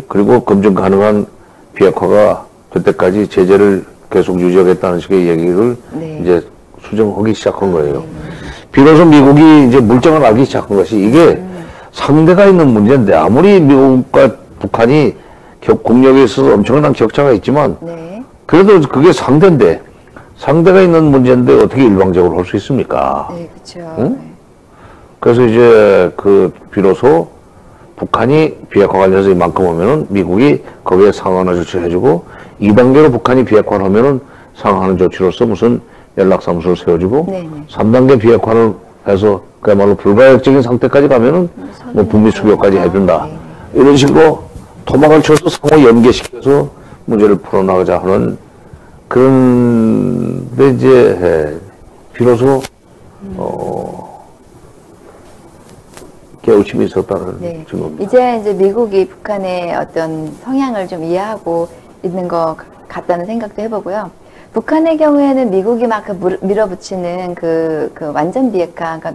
그리고 검증 가능한 비핵화가 될 때까지 제재를 계속 유지하겠다는 식의 얘기를 네. 이제 수정하기 시작한 거예요. 비로소 미국이 이제 물정을 알기 시작한 것이 이게 상대가 있는 문제인데 아무리 미국과 북한이 국력에 있어서 엄청난 격차가 있지만 네. 그래도 그게 상대인데 상대가 있는 문제인데 어떻게 일방적으로 할 수 있습니까? 네, 그렇죠. 응? 그래서 이제 비로소 북한이 비핵화 관련해서 이만큼 오면은 미국이 거기에 상응하는 조치를 해주고 2단계로 북한이 비핵화를 하면은 상응하는 조치로서 무슨 연락사무소를 세워주고 네네. 3단계 비핵화를 해서 그야말로 불가역적인 상태까지 가면은 뭐 북미 수교까지 해준다. 이런 식으로 토막을 쳐서 상호 연계시켜서 문제를 풀어나가자 하는 그런데 이제 비로소 깨우침이 있었다는 네. 증거입니다. 이제 미국이 북한의 어떤 성향을 좀 이해하고 있는 것 같다는 생각도 해보고요. 북한의 경우에는 미국이 막 밀어붙이는 그 완전 비핵화, 그러니까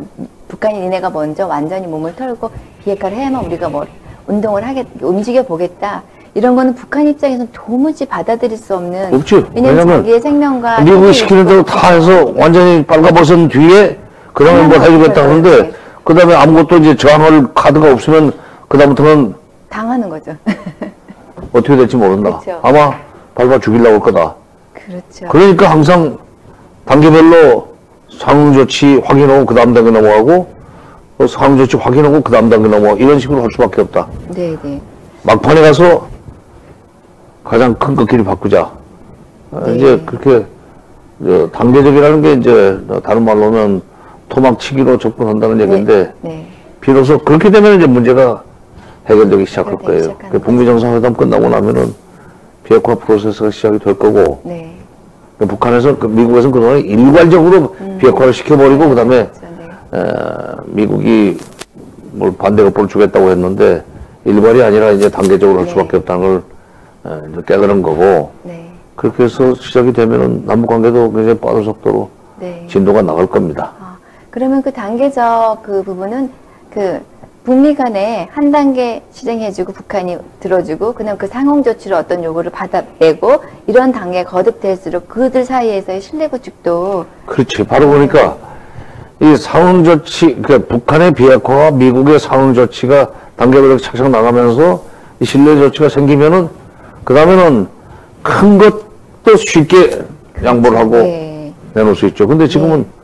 북한이 니네가 먼저 완전히 몸을 털고 비핵화를 해야만 우리가 뭐 운동을 움직여 보겠다. 이런 거는 북한 입장에서는 도무지 받아들일 수 없는. 없지. 왜냐면 자기의 생명과. 미국이 시키는 대로 다 해서 완전히 빨가벗은 뒤에 그다음에 뭘 해주겠다 하는데 네. 그 다음에 아무것도 이제 저항할 카드가 없으면 그다음부터는 당하는 거죠. 어떻게 될지 모른다. 그렇죠. 아마 밟아 죽이려고 할 거다. 그렇죠. 그러니까 항상 단계별로 상응 조치 확인하고 그 다음 단계 넘어가고 상응 조치 확인하고 그 다음 단계 넘어가고 이런 식으로 할 수밖에 없다. 네네. 막판에 가서 가장 큰 것끼리 바꾸자. 네. 이제 그렇게 단계적이라는 게 이제 다른 말로 하면 토막치기로 접근한다는 얘기인데 네. 비로소 그렇게 되면 이제 문제가 해결되기 시작할 거예요. 시작하는 북미 정상회담 끝나고 나면은 비핵화 프로세스가 시작이 될 거고 네. 북한에서 미국에서는 그동안 일괄적으로 비핵화를 시켜버리고 그다음에 그렇죠. 미국이 뭘 반대 겉보를 주겠다고 했는데 일괄이 아니라 이제 단계적으로 할 수밖에 없다는 걸 이제 깨달은 거고 네. 그렇게 해서 시작이 되면은 남북 관계도 굉장히 빠른 속도로 네. 진도가 나갈 겁니다. 그러면 그 단계적 그 부분은 그 북미 간에 한 단계 실행해주고 북한이 들어주고 그다음 그 상응 조치로 어떤 요구를 받아내고 이런 단계가 거듭될수록 그들 사이에서의 신뢰 구축도 그렇지. 바로 보니까 이 상응 조치, 그러니까 북한의 비핵화와 미국의 상응 조치가 단계별로 착착 나가면서 이 신뢰 조치가 생기면은 그 다음에는 큰 것도 쉽게 양보를 하고 네. 내놓을 수 있죠. 근데 지금은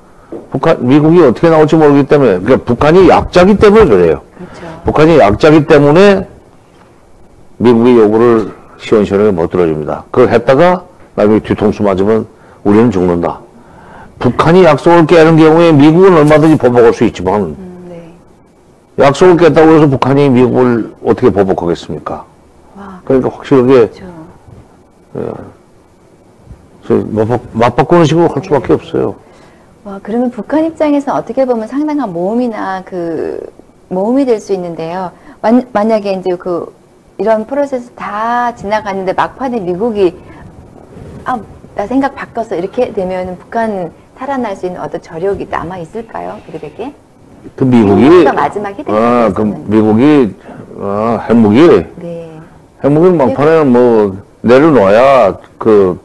미국이 어떻게 나올지 모르기 때문에, 그러니까 북한이 약자기 때문에 그래요. 그렇죠. 북한이 약자기 때문에 미국의 요구를 시원시원하게 못 들어줍니다. 그걸 했다가 나중에 뒤통수 맞으면 우리는 죽는다. 북한이 약속을 깨는 경우에 미국은 얼마든지 보복할 수 있지만 네. 약속을 깼다고 해서 북한이 미국을 어떻게 보복하겠습니까? 와, 그러니까 확실하게 그렇죠. 맞바꾸는 식으로 할 수밖에 없어요. 와, 그러면 북한 입장에서 어떻게 보면 상당한 모험이나 모험이 될 수 있는데요. 만약에 이제 이런 프로세스 다 지나갔는데 막판에 미국이 나 생각 바꿨어 이렇게 되면 북한 살아날 수 있는 어떤 저력이 남아 있을까요? 그들에게? 그 미국이 마지막 히든 그 미국이 핵무기 네. 핵무기 막판에 뭐 내려놔야 그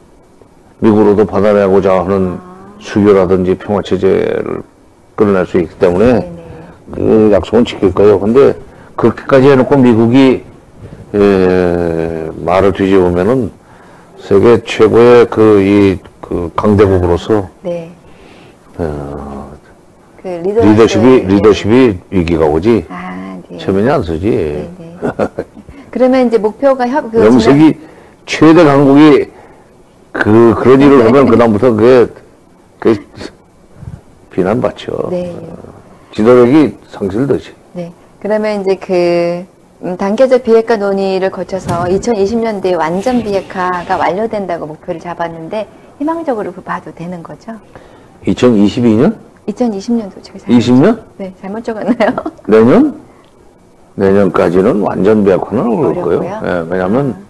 미국으로도 받아내고자 하는 수교라든지 평화 체제를 끌어낼 수 있기 때문에 네네. 그 약속은 지킬 거예요. 근데 그렇게까지 해놓고 미국이 말을 뒤집으면은 세계 최고의 그 강대국으로서 네. 그 리더십이 위기가 오지. 네. 체면이 안 서지. 네네. 그러면 이제 목표가 영세기 최대 강국이 그런 일을 하면 그다음부터 그게 비난받죠. 네. 지도력이 상실되지. 네. 그러면 이제 단계적 비핵화 논의를 거쳐서 2020년대에 완전 비핵화가 완료된다고 목표를 잡았는데 희망적으로 봐도 되는 거죠? 2022년? 2020년도 제가 20년? 네, 잘못 적었나요? 내년? 내년까지는 완전 비핵화는 어려울 거예요. 네, 왜냐하면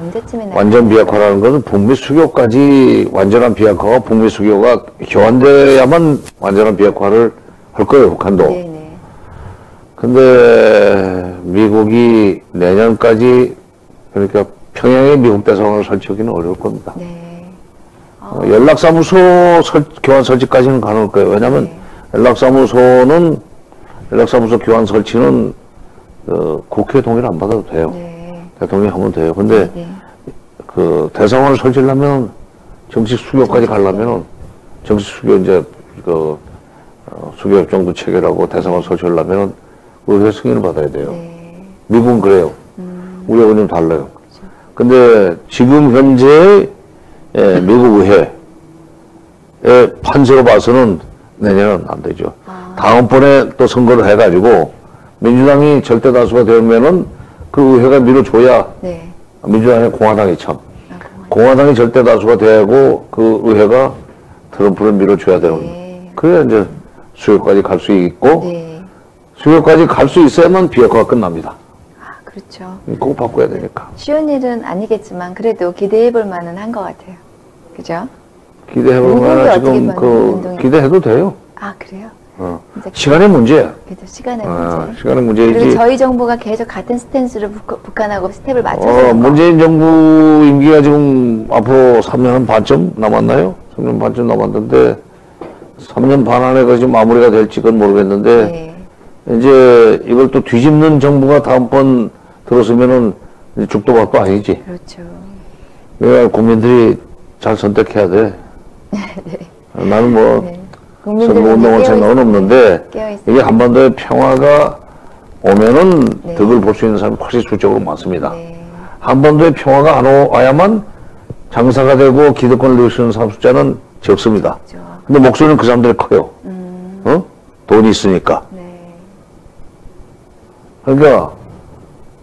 언제쯤에 완전 비핵화라는 것은 북미 수교까지 완전한 비핵화가 북미 수교가 교환돼야만 완전한 비핵화를 할 거예요, 북한도. 네네. 근데 미국이 내년까지 그러니까 평양에 미국 대사관을 설치하기는 어려울 겁니다. 네. 연락사무소 교환 설치까지는 가능할 거예요. 왜냐하면 연락사무소 교환 설치는 국회 동의를 안 받아도 돼요. 네. 대통령이 하면 돼요. 근데 그 대사관을 설치하려면 정식 수교까지 가려면은 정식 수교 이제 수교협정도 체결하고 대사관 설치하려면은 의회 승인을 받아야 돼요. 네. 미국은 그래요. 우리하고 좀 달라요. 근데 지금 현재 미국 의회의 판세로 봐서는 내년은 안 되죠. 다음번에 또 선거를 해가지고 민주당이 절대 다수가 되면은 그 의회가 밀어줘야 네. 민주당이 공화당이 공화당이 절대 다수가 되고 그 의회가 트럼프를 밀어줘야 되는. 네. 그래야 이제 수요까지 갈 수 있고 네. 수요까지 갈 수 있어야만 비핵화가 끝납니다. 그렇죠. 꼭 바꿔야 되니까. 쉬운 일은 아니겠지만 그래도 기대해 볼 만은 한 것 같아요. 그죠? 기대해볼 만한 지금 기대해도 돼요. 그래요? 시간의 문제야. 그래도 시간의 문제. 시간의 문제이지. 그리고 저희 정부가 계속 같은 스탠스로 북한하고 스텝을 맞춰서. 문재인 정부 임기가 지금 앞으로 3년 반쯤 남았나요? 3년 반쯤 남았는데 3년 반 안에 그 지금 마무리가 될지 그건 모르겠는데 이제 이걸 또 뒤집는 정부가 다음번 들었으면은 죽도 밥도 아니지. 그렇죠. 그러니까 국민들이 잘 선택해야 돼. 네. 나는 선거운동할 생각은 없는데 이게 한반도의 평화가 오면은 덕을 볼 수 있는 사람이 확실히 수적으로 많습니다. 한반도의 평화가 안 와야만 장사가 되고 기득권을 누릴 수 있는 사람 숫자는 적습니다. 그렇죠. 근데 목소리는 그 사람들이 커요. 돈이 있으니까. 그러니까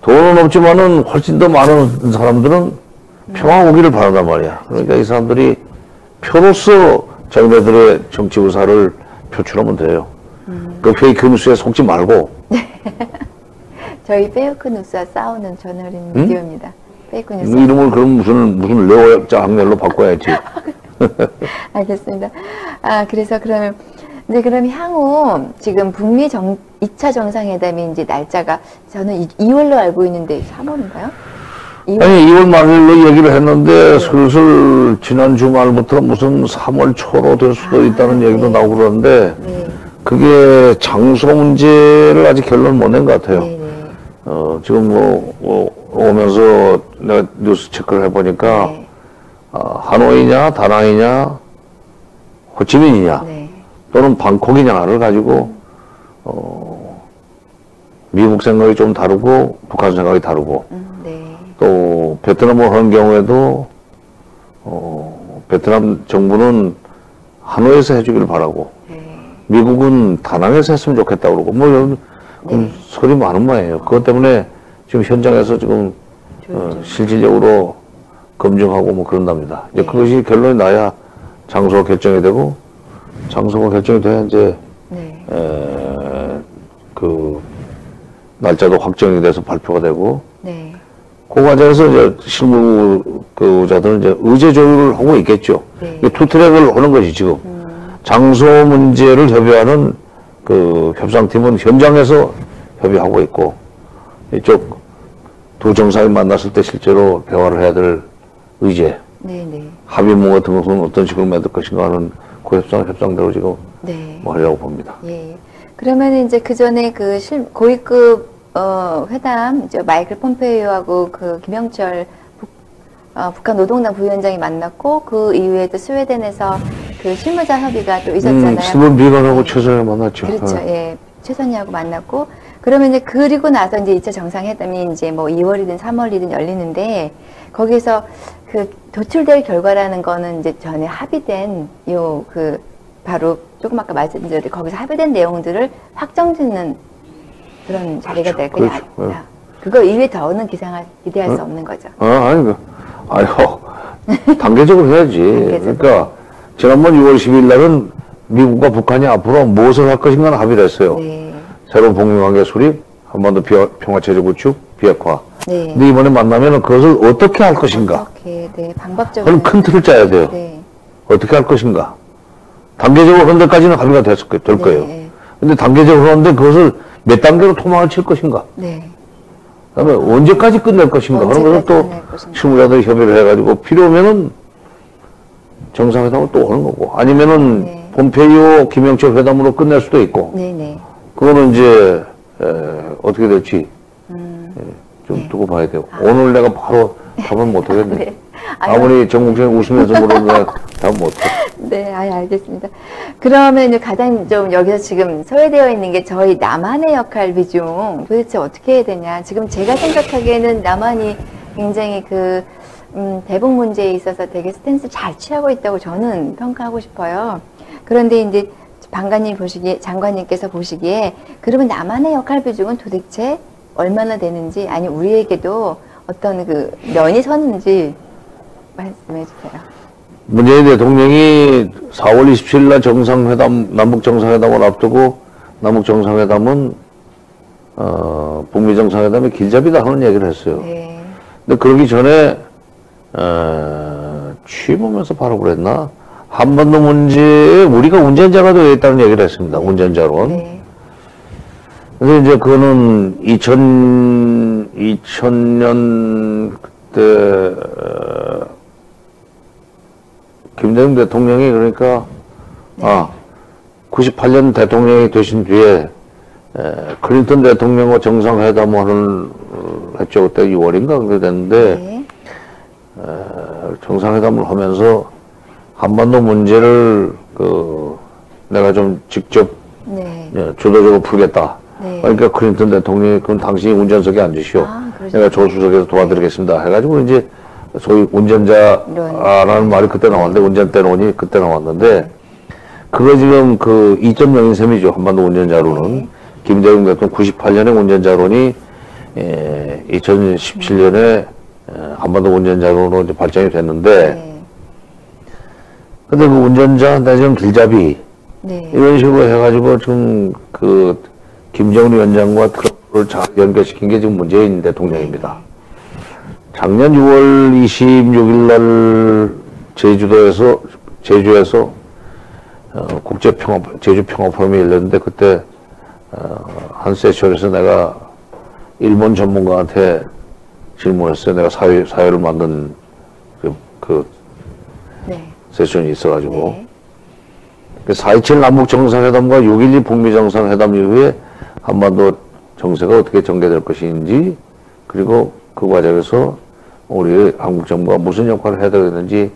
돈은 없지만은 훨씬 더 많은 사람들은 평화 오기를 바란단 말이야. 그러니까 이 사람들이 표로서 자기네들의 정치 의사를 표출하면 돼요. 그 페이크 뉴스에 속지 말고. 저희 페이크 뉴스와 싸우는 저널인 미디어입니다. 페이크 뉴스. 이름을 그럼 무슨 레오자 학렬로 바꿔야지. 알겠습니다. 그래서 그러면 근데 그럼 향후 지금 북미 2차 정상회담이 이제 날짜가 저는 2월로 알고 있는데 3월인가요? 아니 2월 말일로 얘기를 했는데 슬슬 지난 주말부터 무슨 3월 초로 될 수도 있다는 얘기도 나오고 그러는데 그게 장소 문제를 아직 결론 못 낸 것 같아요. 지금 오면서 내가 뉴스 체크를 해보니까 하노이냐 다낭이냐 호치민이냐 또는 방콕이냐를 가지고 미국 생각이 좀 다르고 북한 생각이 다르고 또 베트남을 하는 경우에도 베트남 정부는 하노이에서 해주기를 바라고 미국은 다낭에서 했으면 좋겠다고 그러고 뭐 이런 소리 많은 모양이에요. 그것 때문에 지금 현장에서 지금 실질적으로 검증하고 뭐 그런답니다. 이제 그것이 결론이 나야 장소가 결정이 되고 장소가 결정이 돼야 이제 그 날짜도 확정이 돼서 발표가 되고 그 과정에서 이제 실무자들은 이제 의제 조율을 하고 있겠죠. 투 트랙을 하는 것이 지금 장소 문제를 협의하는 그 협상팀은 현장에서 협의하고 있고 이쪽 두 정상이 만났을 때 실제로 대화를 해야 될 의제, 합의문 같은 것은 어떤 식으로 만들 것인가 하는 그 협상대로 지금 뭐 하려고 봅니다. 그러면 이제 그 전에 그 고위급 회담, 이제 마이클 폼페이오하고 그 김영철 북한 노동당 부위원장이 만났고 그 이후에도 스웨덴에서 그 실무자 협의가 또 있었잖아요. 스본 비건하고 최선을 만났죠. 그렇죠. 최선희하고 만났고 그러면 이제 그리고 나서 이제 2차 정상회담이 이제 뭐 2월이든 3월이든 열리는데 거기에서 그 도출될 결과라는 거는 이제 전에 합의된 그 바로 조금 아까 말씀드렸듯이 거기서 합의된 내용들을 확정짓는 그런 자리가 될 거냐. 그거 이외에 더는 기대할 수 없는 거죠. 아이고, 단계적으로 해야지. 그러니까 지난번 6월 10일 날은 미국과 북한이 앞으로 무엇을 할 것인가 합의를 했어요. 새로운 북미관계 수립, 한반도 평화체제 구축, 비핵화. 근데 이번에 만나면은 그것을 어떻게 할 것인가. 방법적으로. 그럼 큰 틀을 짜야 돼요. 어떻게 할 것인가. 단계적으로 그런 데까지는 합의가 될 거예요. 근데 단계적으로 하는데 그것을 몇 단계로 토막을 칠 것인가. 그다음에 언제까지 끝낼 것인가. 그런 것을 또 실무자들이 협의를 해가지고 필요하면은 정상회담을 또 하는 거고 아니면은 폼페이오 김영철 회담으로 끝낼 수도 있고 그거는 이제 어떻게 될지 좀 두고 봐야 돼요. 오늘 내가 바로 답은 못 하겠네. 아무리 정국생이 웃으면서 물어도 답 못 해. 알겠습니다. 그러면 이제 가장 좀 여기서 지금 소외되어 있는 게 저희 남한의 역할 비중 도대체 어떻게 해야 되냐. 지금 제가 생각하기에는 남한이 굉장히 그 대북 문제에 있어서 되게 스탠스 잘 취하고 있다고 저는 평가하고 싶어요. 그런데 이제 장관님께서 보시기에 그러면 남한의 역할 비중은 도대체 얼마나 되는지 아니 우리에게도 어떤 그 면이 섰는지 말씀해 주세요. 문재인 대통령이 4월 27일 날 정상회담, 남북 정상회담을 앞두고 남북 정상회담은 북미 정상회담의 길잡이다 하는 얘기를 했어요. 근데 그러기 전에 취임하면서 바로 그랬나? 한반도 문제에 우리가 운전자가 되어 있다는 얘기를 했습니다. 운전자론. 그래서 이제 그거는 2000년 그때 김대중 대통령이 그러니까 98년 대통령이 되신 뒤에 클린턴 대통령과 정상회담을 했죠. 그때 6월인가 그렇게 됐는데 정상회담을 하면서 한반도 문제를 내가 좀 직접 주도적으로 풀겠다. 그러니까 클린턴 대통령이 그럼 당신이 운전석에 앉으시오. 내가 조수석에서 도와드리겠습니다. 해가지고 이제 소위 운전자라는 말이 그때 나왔는데 운전대론이 그때 나왔는데 그거 지금 그 2.0인 셈이죠. 한반도 운전자론은 김대중 대통령 98년에 운전자론이 2017년에 한반도 운전자론으로 이제 발전이 됐는데 근데 그 운전자 내지는 길잡이 이런 식으로 해가지고 지금 그 김정은 위원장과 트럼프를 잘 연결시킨 게 지금 문재인 대통령입니다. 작년 6월 26일 날 제주에서 제주평화포럼이 열렸는데 그때 한 세션에서 내가 일본 전문가한테 질문했어요. 내가 사회를 만든 네. 세션이 있어가지고 네. 4.27 남북 정상회담과 6.12 북미 정상회담 이후에 한반도 정세가 어떻게 전개될 것인지, 그리고 그 과정에서 우리 한국 정부가 무슨 역할을 해야 되겠는지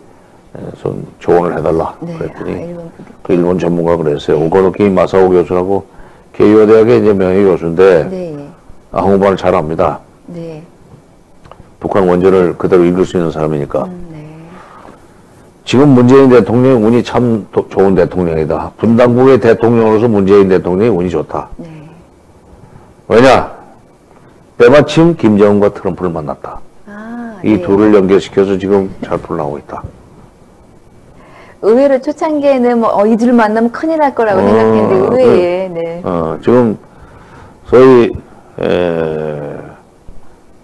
좀 조언을 해달라. 네. 그랬더니 그 일본 전문가가 그랬어요. 오코노키 마사오 교수라고 게이오 대학의 이제 명예 교수인데 네. 한국말을 잘 압니다. 네. 북한 원전을 그대로 읽을 수 있는 사람이니까. 네. 지금 문재인 대통령이 운이 참 좋은 대통령이다. 분당국의 대통령으로서 문재인 대통령이 운이 좋다. 네. 왜냐? 때마침 김정은과 트럼프를 만났다. 이 네. 둘을 연결시켜서 지금 잘 풀어나오고 있다. 의외로 초창기에는 뭐 이 둘을 만나면 큰일 날 거라고 생각했는데 의외에 네. 지금 소위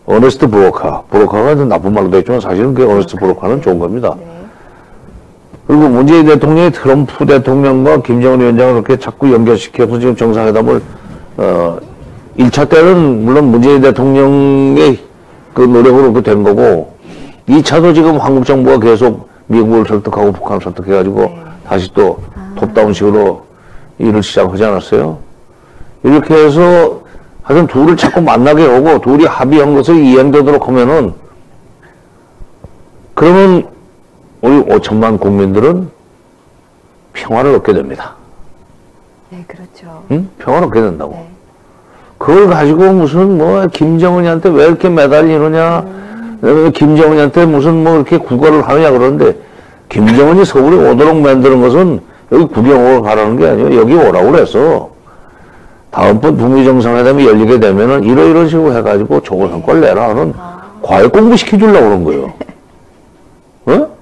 어네스트 브로커가 좀 나쁜 말로 되지만 사실은 그 어네스트 브로커는 좋은 겁니다. 네. 그리고 문재인 대통령이 트럼프 대통령과 김정은 위원장을 이렇게 자꾸 연결시켜서 지금 정상회담을 1차 때는 물론 문재인 대통령의 그 노력으로 그 된 거고 2차도 지금 한국 정부가 계속 미국을 설득하고 북한을 설득해가지고 네. 다시 또 톱다운식으로 일을 시작하지 않았어요? 이렇게 해서 하여튼 둘을 자꾸 만나게 오고 둘이 합의한 것을 이행되도록 하면은 그러면 우리 5천만 국민들은 평화를 얻게 됩니다. 네, 그렇죠. 응? 평화를 얻게 된다고. 네. 그걸 가지고 무슨 뭐 김정은이한테 왜 이렇게 매달리느냐, 김정은이한테 무슨 뭐 이렇게 구걸을 하느냐 그러는데 김정은이 서울에 오도록 만드는 것은 여기 구경으로 가라는 게 아니에요. 여기 오라고 그래서 다음번 북미 정상회담이 열리게 되면은 이런 식으로 해가지고 좋은 성과를 내라 하는 과외 공부 시켜주려고 그런 거예요. 어?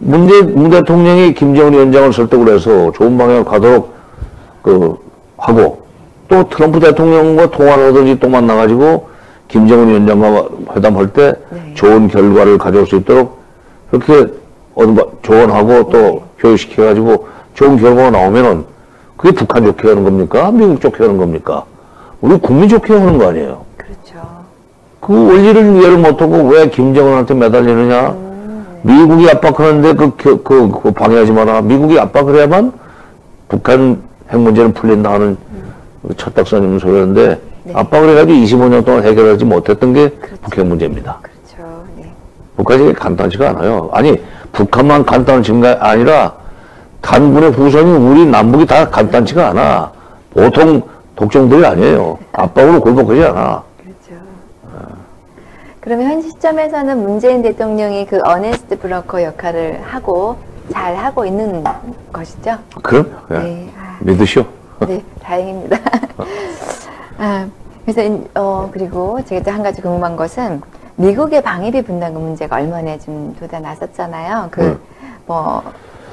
문 대통령이 김정은 위원장을 설득을 해서 좋은 방향을 가도록 하고 또 트럼프 대통령과 통화를 하든지 또 만나가지고 김정은 위원장과 회담할 때 네. 좋은 결과를 가져올 수 있도록 그렇게 조언하고 또 교육시켜가지고 좋은 결과가 나오면은 그게 북한 좋게 하는 겁니까? 미국 좋게 하는 겁니까? 우리 국민 좋게 하는 거 아니에요? 그렇죠. 그 원리를 이해를 못하고 왜 김정은한테 매달리느냐? 미국이 압박하는데 그 방해하지 마라. 미국이 압박을 해야만 북한 핵 문제는 풀린다 하는 첫딱선임 소리였는데 네. 압박을 해가지고 25년 동안 해결하지 못했던 게 그렇죠. 북핵 문제입니다. 그렇죠. 네. 북한이 간단치가 않아요. 아니 북한만 간단한 게 아니라 단군의 후손이 우리 남북이 다 간단치가 않아. 보통 독종들이 아니에요. 압박으로 굴복하지 않아. 그렇죠. 그러면 현 시점에서는 문재인 대통령이 그 어네스트 브로커 역할을 잘 하고 있는 것이죠? 그럼 네. 믿으시오. 네, 다행입니다. 그래서 그리고 제가 또 한 가지 궁금한 것은 미국의 방위비 분담금 문제가 얼마 전에 좀 돋아났었잖아요. 뭐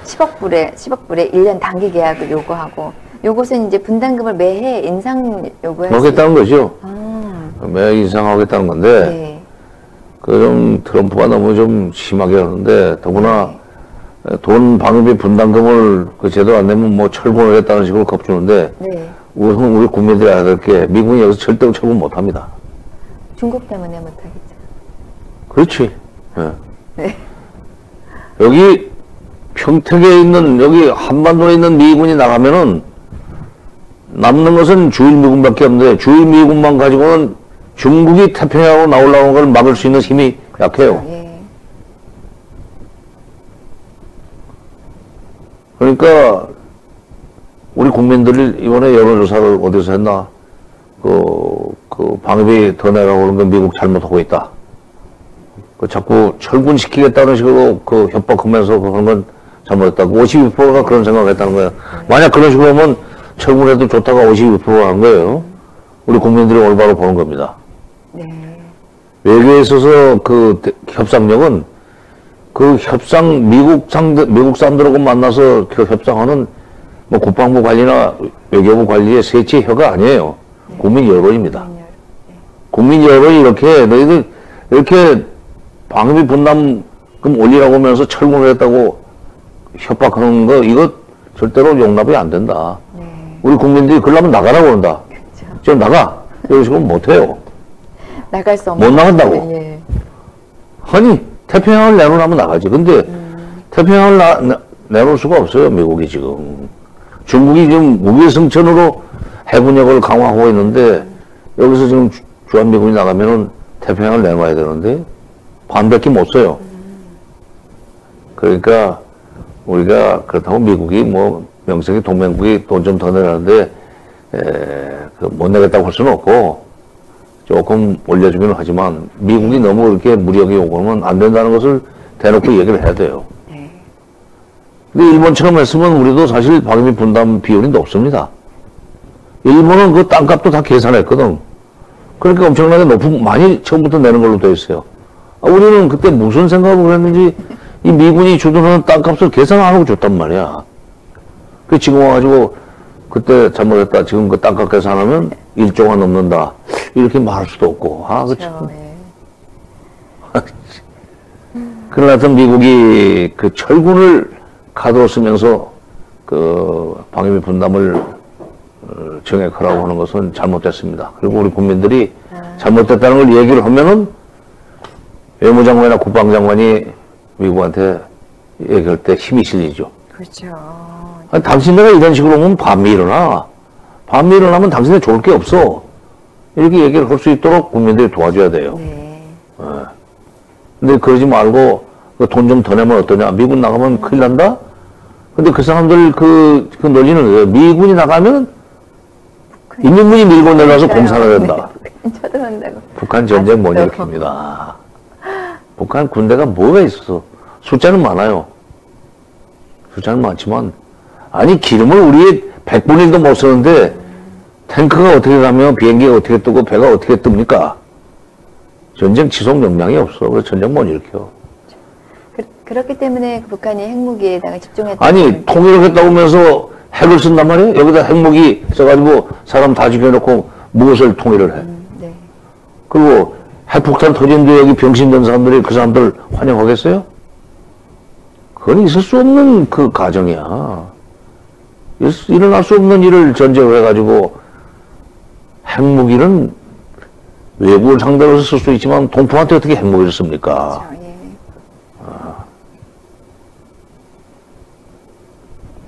10억 불에 1년 단기 계약을 요구하고 요것은 이제 분담금을 매해 인상 요구할 수 하겠다는 거죠. 매 인상하겠다는 건데 네. 좀 트럼프가 너무 좀 심하게 하는데 더구나 돈 방위비 분담금을 제대로 안 내면 뭐 철군을 했다는 식으로 겁주는데 네. 우리 국민들이 알아야 될 게 미국이 여기서 절대로 철군 못 합니다. 중국 때문에 못하겠죠. 그렇지. 네. 네. 여기 평택에 있는 여기 한반도에 있는 미군이 나가면은 남는 것은 주일 미군밖에 없는데 주일 미군만 가지고는 중국이 태평양으로 나오려는 걸 막을 수 있는 힘이 약해요. 예. 그러니까 우리 국민들이 이번에 여론조사를 어디서 했나? 방위비 더 내라고 그런 건 미국 잘못하고 있다. 자꾸 철군시키겠다는 식으로 협박하면서 그런 건 잘못했다고. 52%가 그런 생각을 했다는 거야. 만약 그런 식으로 하면 철군해도 좋다가 52%가 한 거예요. 우리 국민들이 올바로 보는 겁니다. 네. 외교에 있어서 협상력은 미국 사람들하고 만나서 이렇게 협상하는 뭐 국방부 관리나 외교부 관리의 세치 혀가 아니에요. 네. 국민 여론입니다. 네. 국민 여론이 너희들 이렇게 방위비 분담금 올리라고 하면서 철군을 했다고 협박하는 거 이거 절대로 용납이 안 된다. 네. 우리 국민들이 그러려면 나가라고 한다. 그렇죠. 지금 나가. 이런 식으로 못해요. 나갈 수 없는. 못 나간다고. 예. 아니 태평양을 내놓으면 나가지. 근데 태평양을 내놓을 수가 없어요. 미국이 지금. 중국이 지금 무기승천으로 해군력을 강화하고 있는데 여기서 지금 주한미군이 나가면은 태평양을 내놔야 되는데 반밖에 못 써요. 그러니까 우리가 그렇다고 미국이 뭐 명색이 동맹국이 돈 좀 더 내라는데 못 내겠다고 할 수는 없고 조금 올려주긴 하지만 미국이 너무 이렇게 무리하게 요구하면 안 된다는 것을 대놓고 얘기를 해야 돼요. 네. 근데 일본처럼 했으면 우리도 사실 방위비 분담 비율이 높습니다. 일본은 그 땅값도 다 계산했거든. 그러니까 엄청나게 많이 처음부터 내는 걸로 돼 있어요. 우리는 그때 무슨 생각을 했는지 이 미군이 주둔하는 땅값을 계산 안 하고 줬단 말이야. 그 지금 와가지고 그때 잘못했다. 지금 그 땅값 계산하면 1조가 넘는다. 이렇게 말할 수도 없고. 그렇죠. 네. 그러나 하여튼 미국이 그 철군을 카드로 쓰면서 그 방위비 분담을 정액하라고 하는 것은 잘못됐습니다. 그리고 우리 국민들이 잘못됐다는 걸 얘기를 하면은 외무장관이나 국방장관이 미국한테 얘기할 때 힘이 실리죠. 그렇죠. 아니, 당신네가 이런 식으로 하면 반미 일어나. 반미 일어나면 당신네 좋을 게 없어. 이렇게 얘기를 할 수 있도록 국민들이 도와줘야 돼요. 네. 근데 그러지 말고 돈 좀 더 내면 어떠냐. 미군 나가면 큰일 난다? 근데 그 사람들 그 논리는 거예요. 미군이 나가면 인민군이 밀고 내려가서 공사를 한다. 네. 쳐들어온다고. 북한 전쟁 못 일으킵니다. 북한 군대가 뭐가 있어서 숫자는 많아요. 숫자는 많지만 아니 기름을 우리 100분의 1도 못 쓰는데 탱크가 어떻게 가며 비행기가 어떻게 뜨고 배가 어떻게 뜹니까? 전쟁 지속 역량이 없어. 그래서 전쟁 못 일으켜. 그렇기 때문에 북한이 핵무기에다가 집중했다. 아니 통일하겠다고 하면서 핵을 쓴단 말이에요. 여기다 핵무기 써가지고 사람 다 죽여놓고 무엇을 통일을 해. 네. 그리고 핵폭탄 터진데 여기 병신된 사람들이 그 사람들 환영하겠어요? 그건 있을 수 없는 그 가정이야. 일어날 수 없는 일을 전제로 해가지고 핵무기는 외국을 상대로 쓸 수 있지만 동포한테 어떻게 핵무기를 씁니까? 그렇죠. 예.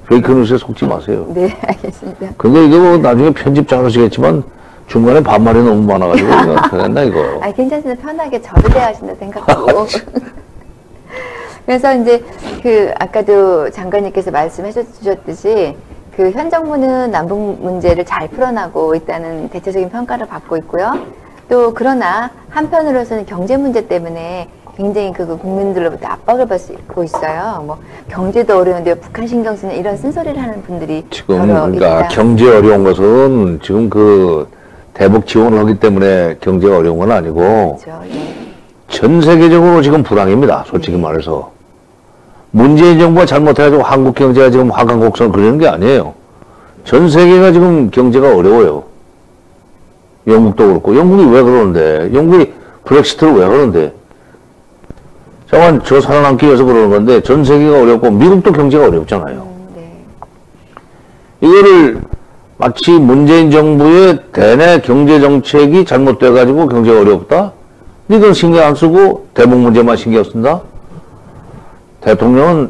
페이크 뉴스에 속지 마세요. 네, 알겠습니다. 근데 이거 뭐 나중에 편집 잘하시겠지만 중간에 반말이 너무 많아가지고 이거 되겠나 이거. 아, 괜찮습니다. 편하게 저를 대하신다 생각하고. 그래서 이제 그 아까도 장관님께서 말씀해 주셨듯이 그 현 정부는 남북 문제를 잘 풀어나고 있다는 대체적인 평가를 받고 있고요. 또 그러나 한편으로서는 경제 문제 때문에 굉장히 그 국민들로부터 압박을 받고 있어요. 뭐 경제도 어려운데 북한 신경 쓰는 이런 쓴소리를 하는 분들이 지금 여러 그러니까 있다. 경제 어려운 것은 지금 그 대북 지원을 하기 때문에 경제가 어려운 건 아니고 그렇죠. 예. 전 세계적으로 지금 불황입니다. 솔직히 말해서. 문재인 정부가 잘못해가지고 한국 경제가 지금 화강곡선을 그리는 게 아니에요. 전 세계가 지금 경제가 어려워요. 영국도 그렇고. 영국이 왜 그러는데? 영국이 브렉시트를 왜 그러는데? 잠깐 저 살아남기 위해서 그러는 건데 전 세계가 어렵고 미국도 경제가 어렵잖아요. 네. 이거를 마치 문재인 정부의 대내 경제 정책이 잘못돼가지고 경제가 어렵다? 이건 신경 안 쓰고 대북 문제만 신경 쓴다? 대통령은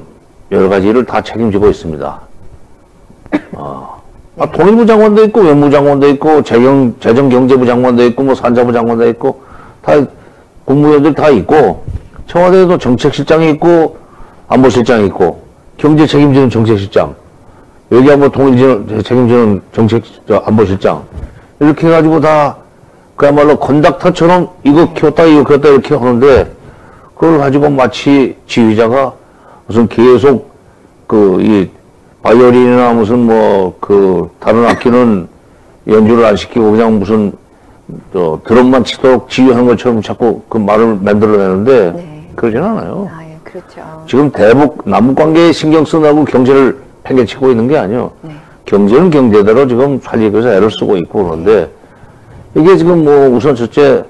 여러 가지 일을 다 책임지고 있습니다. 통일부 장관도 있고 외무부 장관도 있고 재정경제부 장관도 있고 뭐 산자부 장관도 있고 다 국무위원들 다 있고 청와대에도 정책실장이 있고 안보실장이 있고 경제 책임지는 정책실장 여기 한번 통일 책임지는 안보실장 이렇게 해가지고 다 그야말로 컨덕터처럼 이거 키웠다 이렇게 하는데 그걸 가지고 마치 지휘자가 무슨 계속 이 바이올린이나 무슨 다른 악기는 연주를 안 시키고 그냥 무슨 드럼만 치도록 지휘하는 것처럼 자꾸 그 말을 만들어내는데 네. 그러진 않아요. 아, 예, 그렇죠. 지금 남북 관계에 신경 쓰느라고 경제를 팽개치고 있는 게 아니에요. 네. 경제는 경제대로 지금 살리기 위해서 애를 쓰고 있고 그런데 이게 지금 우선 첫째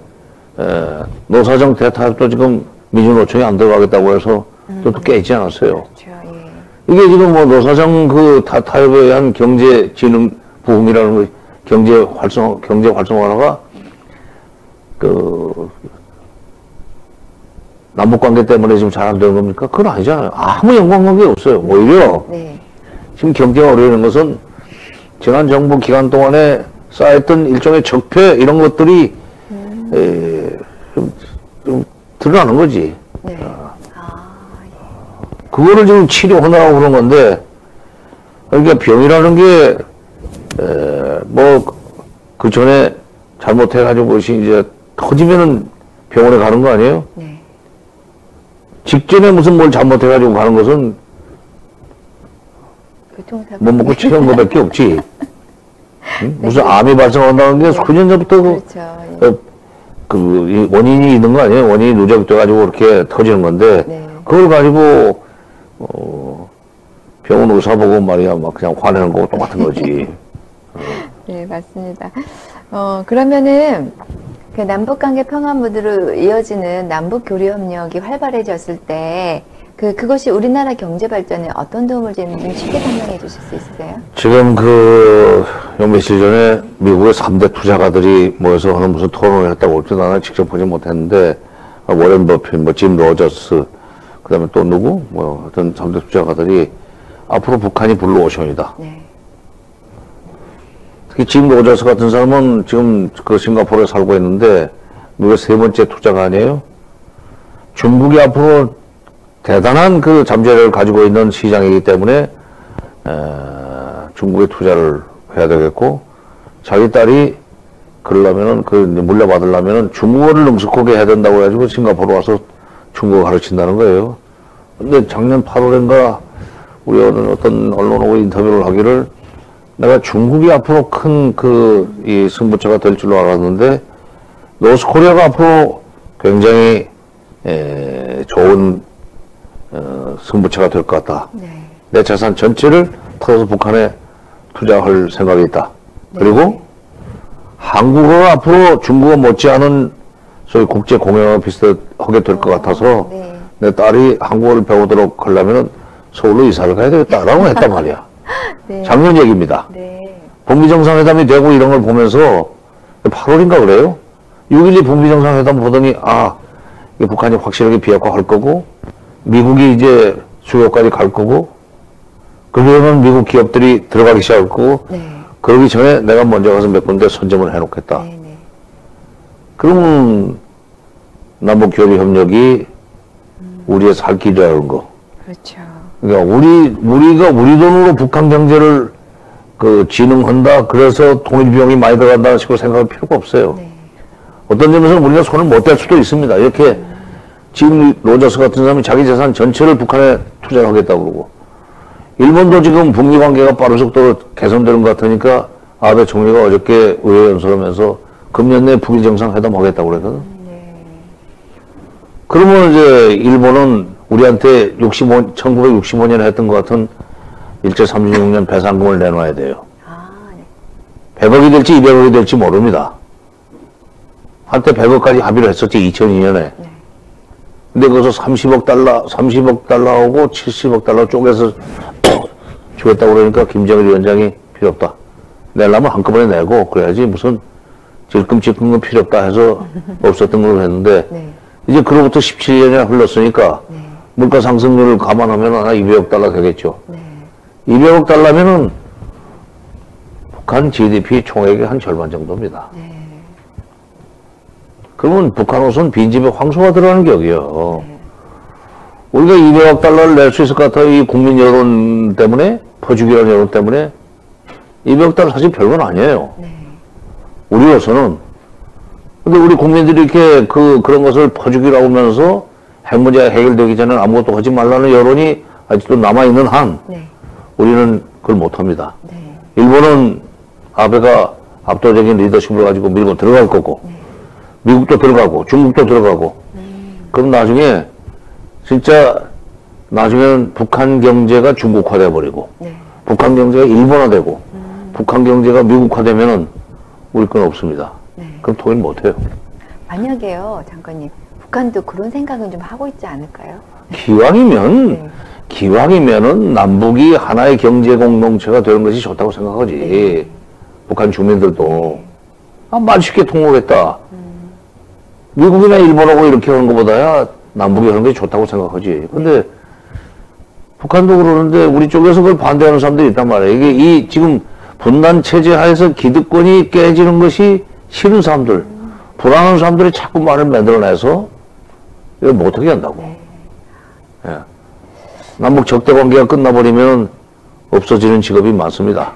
노사정 대타협도 지금 민주노총이 안 들어가겠다고 해서 또 깨있지 않았어요. 그렇죠. 예. 이게 지금 뭐 노사정 그 타협에 의한 경제진흥 부흥이라는 거, 경제 활성화가 그 남북 관계 때문에 지금 잘 안 되는 겁니까? 그건 아니잖아요. 아무 연관관계 없어요. 오히려 네. 지금 경제가 어려운 것은 지난 정부 기간 동안에 쌓였던 일종의 적폐 이런 것들이 좀 드러나는 거지. 네. 그거를 지금 치료하느라고 그런 건데, 그러니까 병이라는 게, 그 전에 잘못해가지고 그것이 이제 터지면은 병원에 가는 거 아니에요? 네. 직전에 무슨 뭘 잘못해가지고 가는 것은 교통사고. 못 먹고 체한 거밖에 없지. 응? 무슨 암이 발생한다는 게 수년 전부터 그렇죠. 이 원인이 있는 거 아니에요? 원인이 누적돼가지고 이렇게 터지는 건데, 네. 그걸 가지고, 병원 의사 보고 말이야, 막 그냥 화내는 거고 똑같은 거지. 네, 맞습니다. 그러면은, 그 남북관계 평화무드로 이어지는 남북교류 협력이 활발해졌을 때, 그것이 우리나라 경제 발전에 어떤 도움을 주는지 쉽게 설명해 주실 수 있으세요? 지금 요 며칠 전에 미국의 3대 투자가들이 모여서 하는 무슨 토론을 했다고 할지 나는 직접 보지 못했는데, 워렌 버핏, 짐 로저스, 그 다음에 또 누구? 하여튼 3대 투자가들이 앞으로 북한이 블루 오션이다. 네. 특히 짐 로저스 같은 사람은 지금 그 싱가포르에 살고 있는데, 미국의 3번째 투자가 아니에요? 중국이 앞으로 대단한 그 잠재력을 가지고 있는 시장이기 때문에, 중국에 투자를 해야 되겠고, 자기 딸이 그러려면은, 물려받으려면은 중국어를 능숙하게 해야 된다고 해가지고 싱가포르 와서 중국어 가르친다는 거예요. 근데 작년 8월인가 우리 어떤 언론하고 인터뷰를 하기를 내가 중국이 앞으로 큰 이 승부처가 될 줄로 알았는데 노스코리아가 앞으로 굉장히 좋은 승부처가 될 것 같다. 네. 내 재산 전체를 털어서 북한에 투자할 생각이 있다. 네. 그리고 한국어가 앞으로 중국어 못지않은 소위 국제 공용어 비슷하게 될 것 같아서 네. 내 딸이 한국어를 배우도록 하려면 서울로 이사를 가야 되겠다라고 했단 말이야. 네. 작년 얘기입니다. 네. 북미 정상회담이 되고 이런 걸 보면서 8월인가 그래요? 6.12 북미 정상회담 보더니 이게 북한이 확실하게 비핵화할 거고 미국이 이제 수요까지 갈 거고 그러면 미국 기업들이 들어가기 시작할 거고 네. 그러기 전에 내가 먼저 가서 몇 군데 선점을 해놓겠다. 네. 네. 그러면 남북 교류 협력이 우리의 살 길이라는 거. 그렇죠. 그러니까 우리가 우리 돈으로 북한 경제를 진흥한다. 그래서 통일 비용이 많이 들어간다는 식으로 생각할 필요가 없어요. 네. 어떤 점에서는 우리가 손을 못 댈 수도 있습니다. 이렇게 지금 로저스 같은 사람이 자기 재산 전체를 북한에 투자를 하겠다고 그러고 일본도 지금 북미 관계가 빠른 속도로 개선되는 것 같으니까 아베 총리가 어저께 의회 연설하면서 금년 내 북일 정상회담 하겠다고 그랬거든. 네. 그러면 이제 일본은 우리한테 1965년에 했던 것 같은 일제 36년 배상금을 내놔야 돼요. 네. 100억이 될지 200억이 될지 모릅니다. 한때 100억까지 합의를 했었지, 2002년에. 네. 근데 거기서 30억 달러하고 70억 달러 쪼개서 주겠다고 그러니까 김정일 위원장이 필요 없다. 내려면 한꺼번에 내고 그래야지 무슨 질끔질끔 건 필요 없다 해서 없었던 걸 했는데 네. 이제 그로부터 17년이 흘렀으니까 네. 물가 상승률을 감안하면 한 200억 달러 되겠죠. 네. 200억 달러면은 북한 GDP 총액의 한 절반 정도입니다. 네. 그러면 북한으로서는 빈집에 황소가 들어가는 격이에요. 네. 우리가 200억 달러를 낼 수 있을 것 같아요. 이 국민 여론 때문에, 퍼주기라는 여론 때문에. 200억 달러 사실 별건 아니에요. 네. 우리로서는. 근데 우리 국민들이 이렇게 그런 것을 퍼주기라고 하면서 핵 문제가 해결되기 전에 아무것도 하지 말라는 여론이 아직도 남아있는 한, 네. 우리는 그걸 못합니다. 네. 일본은 아베가 압도적인 리더십을 가지고 밀고 들어갈 거고, 미국도 들어가고, 중국도 들어가고, 그럼 나중에는 북한 경제가 중국화돼 버리고, 네. 북한 경제가 일본화되고, 북한 경제가 미국화되면은 우리 건 없습니다. 네. 그럼 통일 못해요. 만약에요, 장관님, 북한도 그런 생각은 좀 하고 있지 않을까요? 기왕이면 네. 기왕이면은 남북이 하나의 경제 공동체가 되는 것이 좋다고 생각하지. 북한 주민들도. 아, 말 쉽게 통곡했다. 미국이나 일본하고 이렇게 하는 것보다야 남북이 하는 게 좋다고 생각하지. 근데 북한도 그러는데 우리 쪽에서 그걸 반대하는 사람들이 있단 말이야. 이게 이 지금 분단 체제 하에서 기득권이 깨지는 것이 싫은 사람들, 불안한 사람들이 자꾸 말을 만들어내서 이걸 못하게 한다고. 예. 남북 적대 관계가 끝나버리면 없어지는 직업이 많습니다.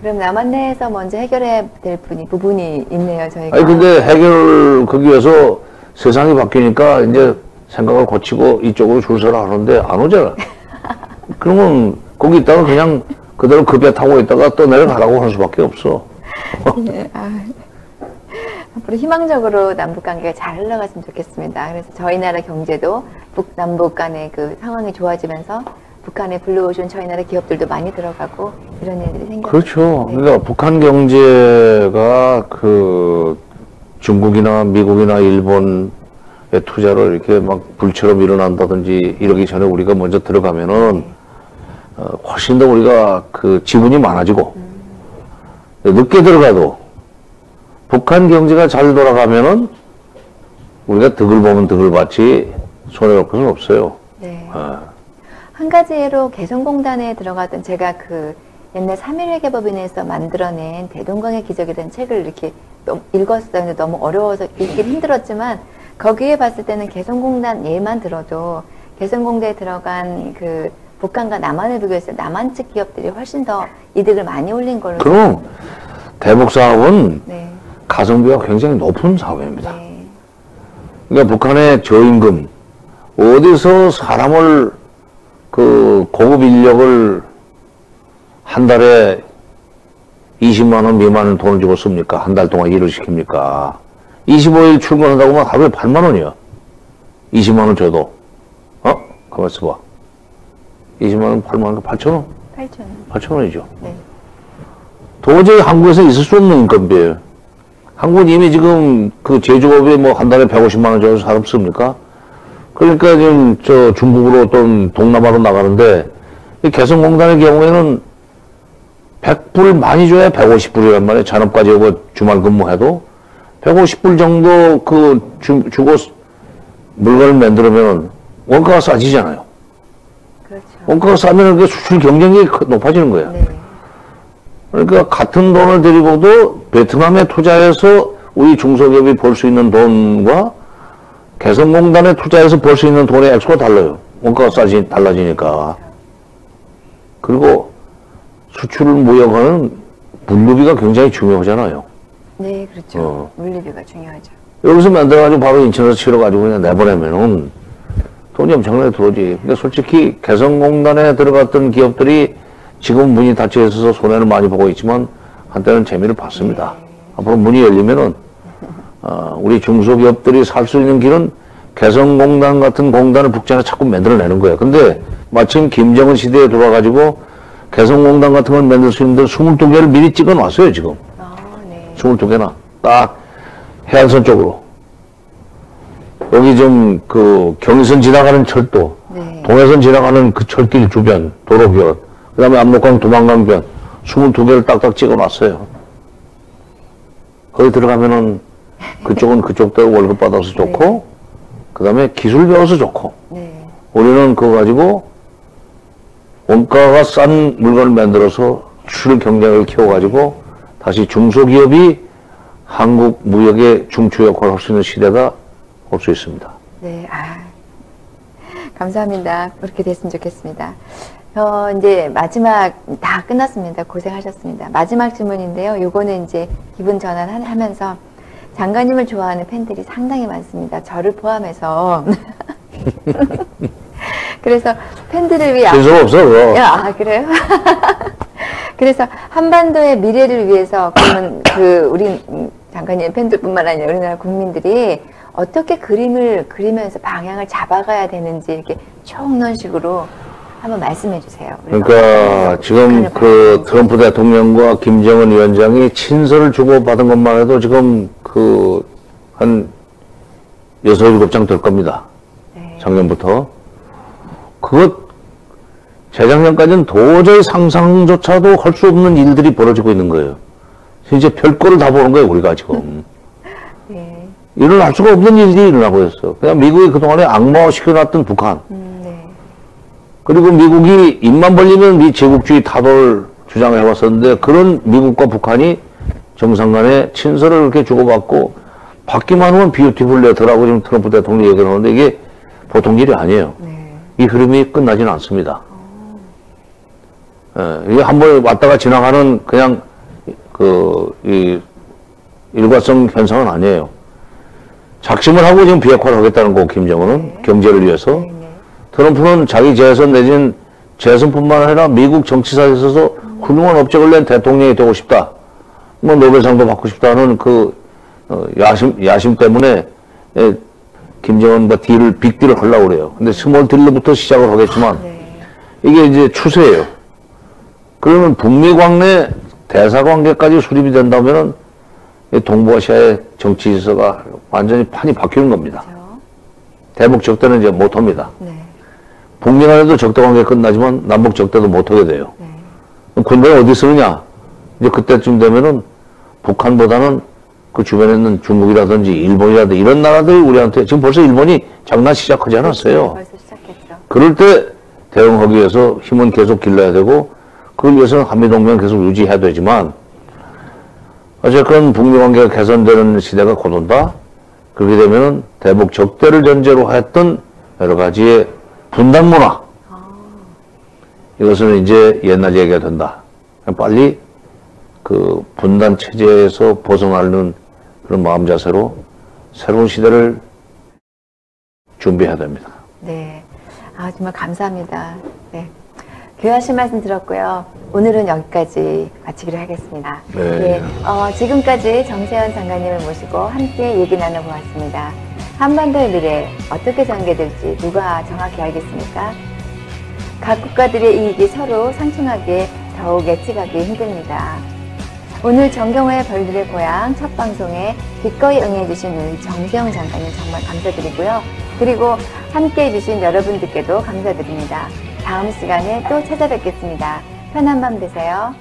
그럼 남한 내에서 먼저 해결해야 될 부분이 있네요, 저희가. 아니, 근데 해결하기 위해서 세상이 바뀌니까 이제 생각을 고치고 이쪽으로 줄 서라 하는데 안 오잖아. 그러면 거기 있다가 그냥 그대로 그 배 타고 있다가 또 내려가라고 할 수밖에 없어. 네, 앞으로 희망적으로 남북 관계가 잘 흘러갔으면 좋겠습니다. 그래서 저희 나라 경제도 남북 간의 그 상황이 좋아지면서 북한에 불러오신 저희 나라 기업들도 많이 들어가고 이런 일들이 생겨요. 그렇죠. 네. 그러니까 북한 경제가 그 중국이나 미국이나 일본의 투자를 이렇게 막 불처럼 일어난다든지 이러기 전에 우리가 먼저 들어가면은 훨씬 더 우리가 그 지분이 많아지고 늦게 들어가도 북한 경제가 잘 돌아가면은 우리가 득을 보면 득을 받지 손해볼 것은 없어요. 네. 한 가지로 개성공단에 들어갔던 제가 그 옛날 3.1회계법인에서 만들어낸 대동강의 기적이라는 책을 이렇게 읽었었는데 너무 어려워서 읽긴 힘들었지만 거기에 봤을 때는 개성공단 예만 들어도 개성공단에 들어간 그 북한과 남한을 비교했을 때 남한 측 기업들이 훨씬 더 이득을 많이 올린 걸로. 그럼 대북 사업은 네. 가성비가 굉장히 높은 사업입니다. 네. 그러니까 북한의 저임금 어디서 사람을 그 고급 인력을 한 달에 20만 원 미만의 돈을 주고 씁니까? 한 달 동안 일을 시킵니까? 25일 출근한다고 하면 하루에 8만 원이야. 20만 원 줘도. 가만 있어봐. 20만 원, 8만 원, 8천 원? 8천 원. 8천 원이죠. 네. 도저히 한국에서 있을 수 없는 인건비예요. 한국은 이미 지금 그 제조업에 뭐 한 달에 150만 원 줘서 사람 씁니까? 그러니까 지금 저 중국으로 또는 동남아로 나가는데 이 개성공단의 경우에는 100불 많이 줘야 150불이란 말이에요. 잔업까지 하고 주말 근무해도 150불 정도 주고 물건을 만들면 원가가 싸지잖아요. 그렇죠. 원가가 싸면 그 수출 경쟁력이 높아지는 거예요. 네. 그러니까 같은 돈을 들이고도 베트남에 투자해서 우리 중소기업이 벌 수 있는 돈과 개성공단에 투자해서 벌 수 있는 돈의 액수가 달라요. 원가가 달라지니까. 그리고 수출 무역하는 물류비가 굉장히 중요하잖아요. 네, 그렇죠. 물류비가 중요하죠. 여기서 만들어가지고 바로 인천에서 치러가지고 그냥 내보내면은 돈이 엄청나게 들어오지. 근데 솔직히 개성공단에 들어갔던 기업들이 지금 문이 닫혀 있어서 손해를 많이 보고 있지만 한때는 재미를 봤습니다. 네. 앞으로 문이 열리면은 우리 중소기업들이 살 수 있는 길은 개성공단 같은 공단을 북한에 자꾸 만들어내는 거예요. 근데 마침 김정은 시대에 돌아가지고 개성공단 같은 걸 만들 수 있는 데 22개를 미리 찍어 놨어요, 지금. 네. 22개나. 딱 해안선 쪽으로. 여기 좀 그 경의선 지나가는 철도, 네. 동해선 지나가는 그 철길 주변, 도로변, 그 다음에 압록강 도망강변 22개를 딱딱 찍어 놨어요. 거기 들어가면은 그쪽은 그쪽대로 월급 받아서 좋고, 네. 그 다음에 기술 배워서 좋고, 네. 우리는 그거 가지고 원가가 싼 물건을 만들어서 수출 경쟁을 키워가지고 다시 중소기업이 한국 무역의 중추 역할을 할 수 있는 시대가 올 수 있습니다. 네, 감사합니다. 그렇게 됐으면 좋겠습니다. 이제 마지막 다 끝났습니다. 고생하셨습니다. 마지막 질문인데요. 요거는 이제 기분 전환하면서 장관님을 좋아하는 팬들이 상당히 많습니다. 저를 포함해서. 그래서 팬들을 위해 진속 없어, 그거. 그래요? 그래서 한반도의 미래를 위해서 그러면 우리 장관님 팬들뿐만 아니라 우리나라 국민들이 어떻게 그림을 그리면서 방향을 잡아가야 되는지 이렇게 총론식으로 한번 말씀해 주세요. 그러니까 지금 그 트럼프 대통령과 김정은 위원장이 친서를 주고받은 것만 해도 지금 한 6, 7장 될 겁니다. 네. 작년부터. 그것 재작년까지는 도저히 상상조차도 할 수 없는 일들이 벌어지고 있는 거예요. 이제 별거를 다 보는 거예요, 우리가 지금. 네. 일어날 수가 없는 일들이 일어나고 있어. 그냥 미국이 그동안에 악마화시켜놨던 북한. 네. 그리고 미국이 입만 벌리면 미 제국주의 타도를 주장해왔었는데 그런 미국과 북한이 정상 간에 친서를 그렇게 주고받고 받기만 하면 비유티풀 레터라고 지금 트럼프 대통령이 얘기를 하는데 이게 보통 일이 아니에요. 네. 이 흐름이 끝나지는 않습니다. 예, 이게 한번 왔다가 지나가는 그냥 이 일과성 현상은 아니에요. 작심을 하고 지금 비핵화를 하겠다는 거고, 김정은은. 네. 경제를 위해서. 네. 네. 트럼프는 자기 재선 내지는 재선뿐만 아니라 미국 정치사에 있어서 훌륭한 업적을 낸 대통령이 되고 싶다. 뭐 노벨상도 받고 싶다는 야심 때문에 김정은과 빅딜을 하려고 그래요. 근데 스몰 딜로부터 시작을 하겠지만 네. 이게 이제 추세예요. 그러면 북미 관계 대사 관계까지 수립이 된다면은 동북아시아의 정치 질서가 완전히 판이 바뀌는 겁니다. 그렇죠. 대북 적대는 이제 못합니다. 네. 북미 간에도 적대 관계 끝나지만 남북 적대도 못하게 돼요. 네. 그럼 군대가 어디 쓰느냐? 이제 그때쯤 되면은 북한보다는 그 주변에 있는 중국이라든지 일본이라든지 이런 나라들이 우리한테 지금 벌써 일본이 장난 시작하지 않았어요. 벌써 시작했죠. 그럴 때 대응하기 위해서 힘은 계속 길러야 되고 그걸 위해서는 한미동맹 계속 유지해야 되지만 어쨌건 북미 관계가 개선되는 시대가 곧 온다. 그렇게 되면은 대북 적대를 전제로 했던 여러 가지의 분단 문화 이것은 이제 옛날 얘기가 된다. 빨리 그 분단 체제에서 벗어나는 그런 마음 자세로 새로운 시대를 준비해야 됩니다. 네. 아, 정말 감사합니다. 네. 교회하신 말씀 들었고요. 오늘은 여기까지 마치기로 하겠습니다. 네. 지금까지 정세현 장관님을 모시고 함께 얘기 나눠보았습니다. 한반도의 미래 어떻게 전개될지 누가 정확히 알겠습니까? 각 국가들의 이익이 서로 상충하기에 더욱 예측하기 힘듭니다. 오늘 정경호의 별들의 고향 첫 방송에 기꺼이 응해주신 우리 정세영 장관님 정말 감사드리고요. 그리고 함께 해주신 여러분들께도 감사드립니다. 다음 시간에 또 찾아뵙겠습니다. 편한 밤 되세요.